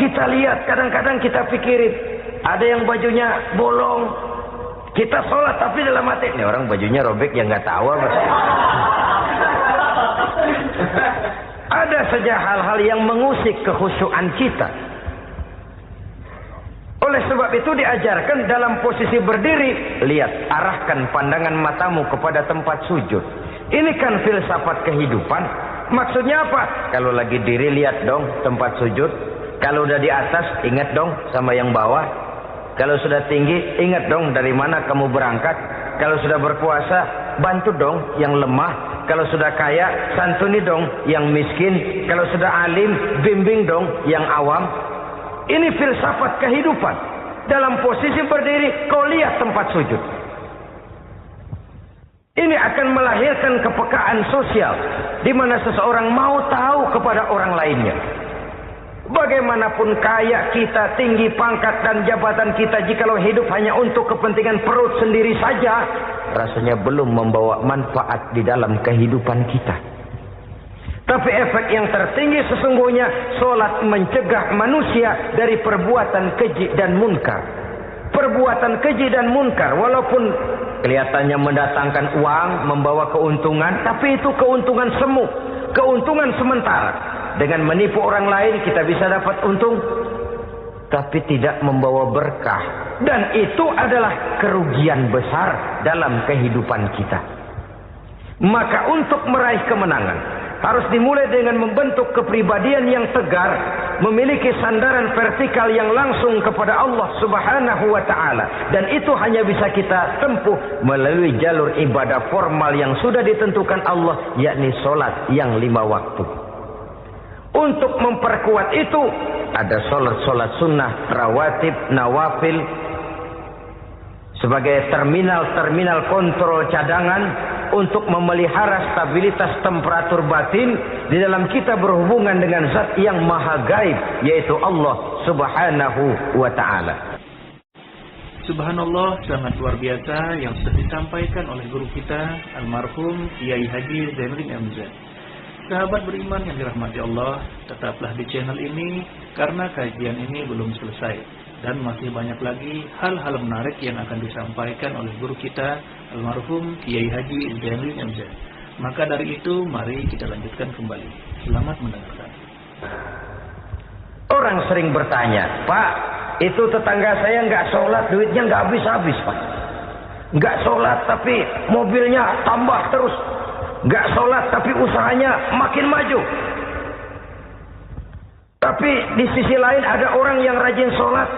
Kita lihat, kadang-kadang kita pikirin, ada yang bajunya bolong. Kita sholat tapi dalam hati, ini orang bajunya robek yang nggak tahu apa. Ada saja hal-hal yang mengusik kekhusyuan kita. Oleh sebab itu diajarkan dalam posisi berdiri, lihat, arahkan pandangan matamu kepada tempat sujud. Ini kan filsafat kehidupan. Maksudnya apa? Kalau lagi diri, lihat dong tempat sujud. Kalau udah di atas, ingat dong sama yang bawah. Kalau sudah tinggi, ingat dong dari mana kamu berangkat. Kalau sudah berpuasa, bantu dong yang lemah. Kalau sudah kaya, santuni dong yang miskin. Kalau sudah alim, bimbing dong yang awam. Ini filsafat kehidupan. Dalam posisi berdiri, kau lihat tempat sujud. Ini akan melahirkan kepekaan sosial, di mana seseorang mau tahu kepada orang lainnya. Bagaimanapun kaya kita, tinggi pangkat dan jabatan kita, jikalau hidup hanya untuk kepentingan perut sendiri saja, rasanya belum membawa manfaat di dalam kehidupan kita. Tapi efek yang tertinggi sesungguhnya, sholat mencegah manusia dari perbuatan keji dan munkar. Perbuatan keji dan munkar, walaupun kelihatannya mendatangkan uang, membawa keuntungan, tapi itu keuntungan semu, keuntungan sementara. Dengan menipu orang lain kita bisa dapat untung, tapi tidak membawa berkah. Dan itu adalah kerugian besar dalam kehidupan kita. Maka untuk meraih kemenangan, harus dimulai dengan membentuk kepribadian yang tegar, memiliki sandaran vertikal yang langsung kepada Allah Subhanahu wa ta'ala. Dan itu hanya bisa kita tempuh melalui jalur ibadah formal yang sudah ditentukan Allah, yakni sholat yang 5 waktu. Untuk memperkuat itu, ada sholat sunnah, rawatib, nawafil, sebagai terminal kontrol cadangan untuk memelihara stabilitas temperatur batin di dalam kita berhubungan dengan zat yang maha gaib, yaitu Allah Subhanahu wa ta'ala. Subhanallah, sangat luar biasa yang sudah disampaikan oleh guru kita almarhum Kiai Haji Zainuddin MZ. Sahabat beriman yang dirahmati Allah, tetaplah di channel ini karena kajian ini belum selesai dan masih banyak lagi hal-hal menarik yang akan disampaikan oleh guru kita almarhum Kiai Haji Zainuddin MZ. Maka dari itu mari kita lanjutkan kembali. Selamat mendengarkan. Orang sering bertanya, Pak, itu tetangga saya nggak sholat, duitnya nggak habis-habis, Pak. Nggak sholat tapi mobilnya tambah terus. Nggak sholat tapi usahanya makin maju. Tapi di sisi lain ada orang yang rajin sholat,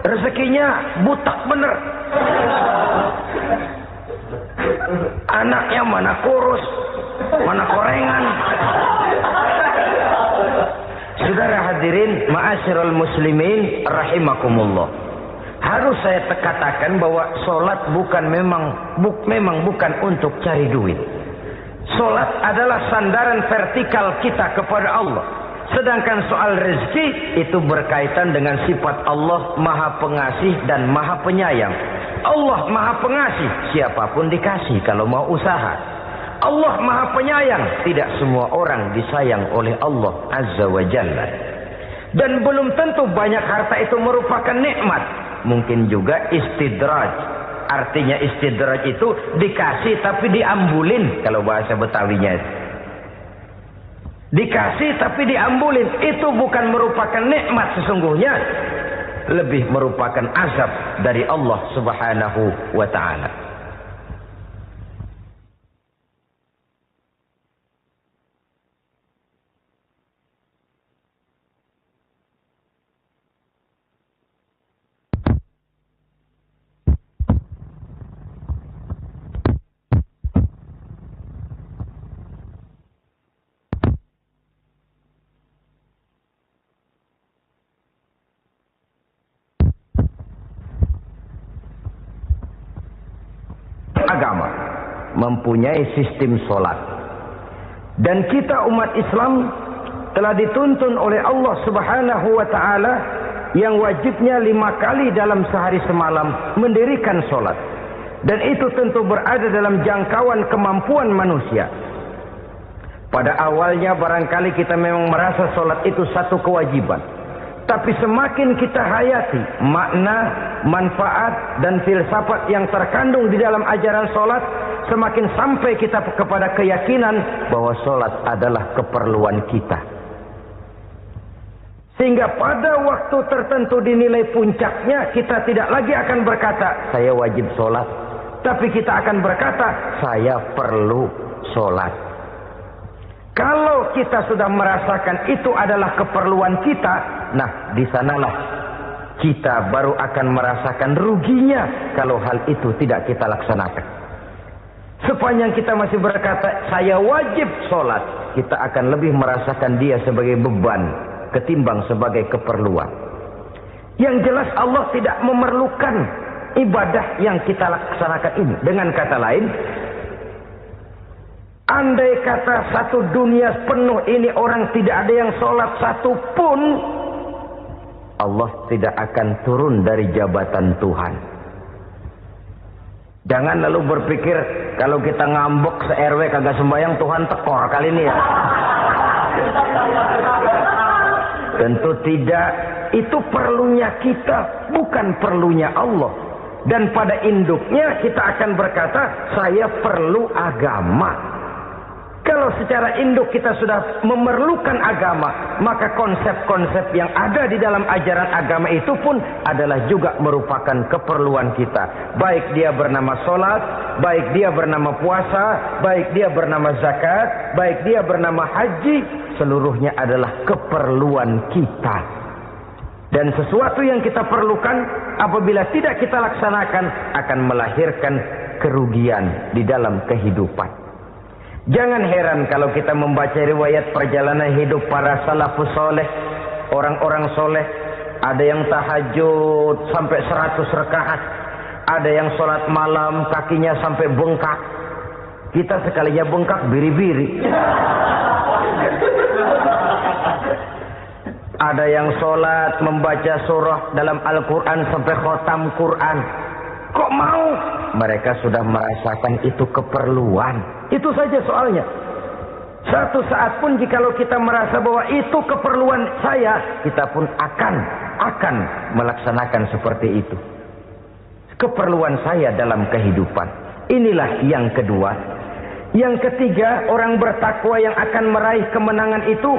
rezekinya butak bener. Anaknya mana kurus, mana korengan. Saudara hadirin, ma'asyiral muslimin rahimakumullah. Harus saya katakan bahwa sholat memang bukan untuk cari duit. Sholat adalah sandaran vertikal kita kepada Allah. Sedangkan soal rezeki itu berkaitan dengan sifat Allah Maha Pengasih dan Maha Penyayang. Allah Maha Pengasih, siapapun dikasih kalau mau usaha. Allah Maha Penyayang, tidak semua orang disayang oleh Allah Azza wa Jalla. Dan belum tentu banyak harta itu merupakan nikmat. Mungkin juga istidraj. Artinya istidraj itu dikasih tapi diambulin, kalau bahasa Betawinya itu. Dikasih tapi diambulin, itu bukan merupakan nikmat sesungguhnya, lebih merupakan azab dari Allah Subhanahu wa ta'ala. Agama mempunyai sistem sholat, dan kita umat Islam telah dituntun oleh Allah Subhanahu wa ta'ala yang wajibnya 5 kali dalam sehari semalam mendirikan sholat, dan itu tentu berada dalam jangkauan kemampuan manusia. Pada awalnya barangkali kita memang merasa sholat itu satu kewajiban, tapi semakin kita hayati makna, manfaat, dan filsafat yang terkandung di dalam ajaran sholat, semakin sampai kita kepada keyakinan bahwa sholat adalah keperluan kita. Sehingga pada waktu tertentu dinilai puncaknya, kita tidak lagi akan berkata, saya wajib sholat. Tapi kita akan berkata, saya perlu sholat. Kalau kita sudah merasakan itu adalah keperluan kita, nah di sanalah kita baru akan merasakan ruginya kalau hal itu tidak kita laksanakan. Sepanjang kita masih berkata saya wajib sholat, kita akan lebih merasakan dia sebagai beban ketimbang sebagai keperluan. Yang jelas Allah tidak memerlukan ibadah yang kita laksanakan ini. Dengan kata lain, andai kata satu dunia penuh ini orang tidak ada yang sholat satu pun, Allah tidak akan turun dari jabatan Tuhan. Jangan lalu berpikir kalau kita ngambek se-RW kagak sembahyang Tuhan tekor kali ini ya. Tentu tidak. Itu perlunya kita, bukan perlunya Allah. Dan pada induknya kita akan berkata saya perlu agama. Kalau secara induk kita sudah memerlukan agama, maka konsep-konsep yang ada di dalam ajaran agama itu pun adalah juga merupakan keperluan kita. Baik dia bernama sholat, baik dia bernama puasa, baik dia bernama zakat, baik dia bernama haji, seluruhnya adalah keperluan kita. Dan sesuatu yang kita perlukan apabila tidak kita laksanakan akan melahirkan kerugian di dalam kehidupan. Jangan heran kalau kita membaca riwayat perjalanan hidup para salafus soleh, orang-orang soleh. Ada yang tahajud sampai 100 rakaat, ada yang sholat malam kakinya sampai bengkak. Kita sekalinya bengkak biri-biri. Ada yang sholat membaca surah dalam Al-Quran sampai khotam Quran. Kok mau? Mereka sudah merasakan itu keperluan. Itu saja soalnya. Satu saat pun jikalau kita merasa bahwa itu keperluan saya, kita pun akan melaksanakan seperti itu. Keperluan saya dalam kehidupan. Inilah yang kedua. Yang ketiga, orang bertakwa yang akan meraih kemenangan itu,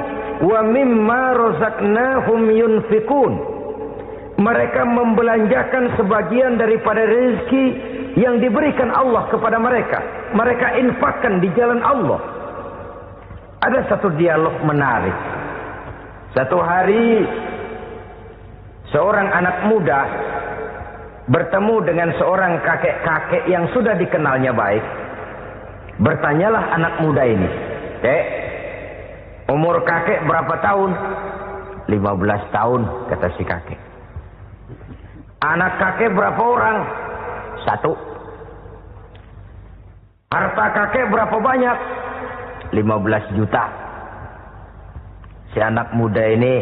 wa mimma razaqnahum yunfikun. Mereka membelanjakan sebagian daripada rezeki yang diberikan Allah kepada mereka. Mereka infakkan di jalan Allah. Ada satu dialog menarik. Satu hari seorang anak muda bertemu dengan seorang kakek-kakek yang sudah dikenalnya baik. Bertanyalah anak muda ini, "Kek, umur kakek berapa tahun?" 15 tahun, kata si kakek. "Anak kakek berapa orang?" 1. "Harta kakek berapa banyak?" 15 juta. Si anak muda ini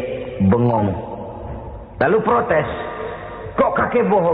bengong. Lalu protes, "Kok kakek bohong?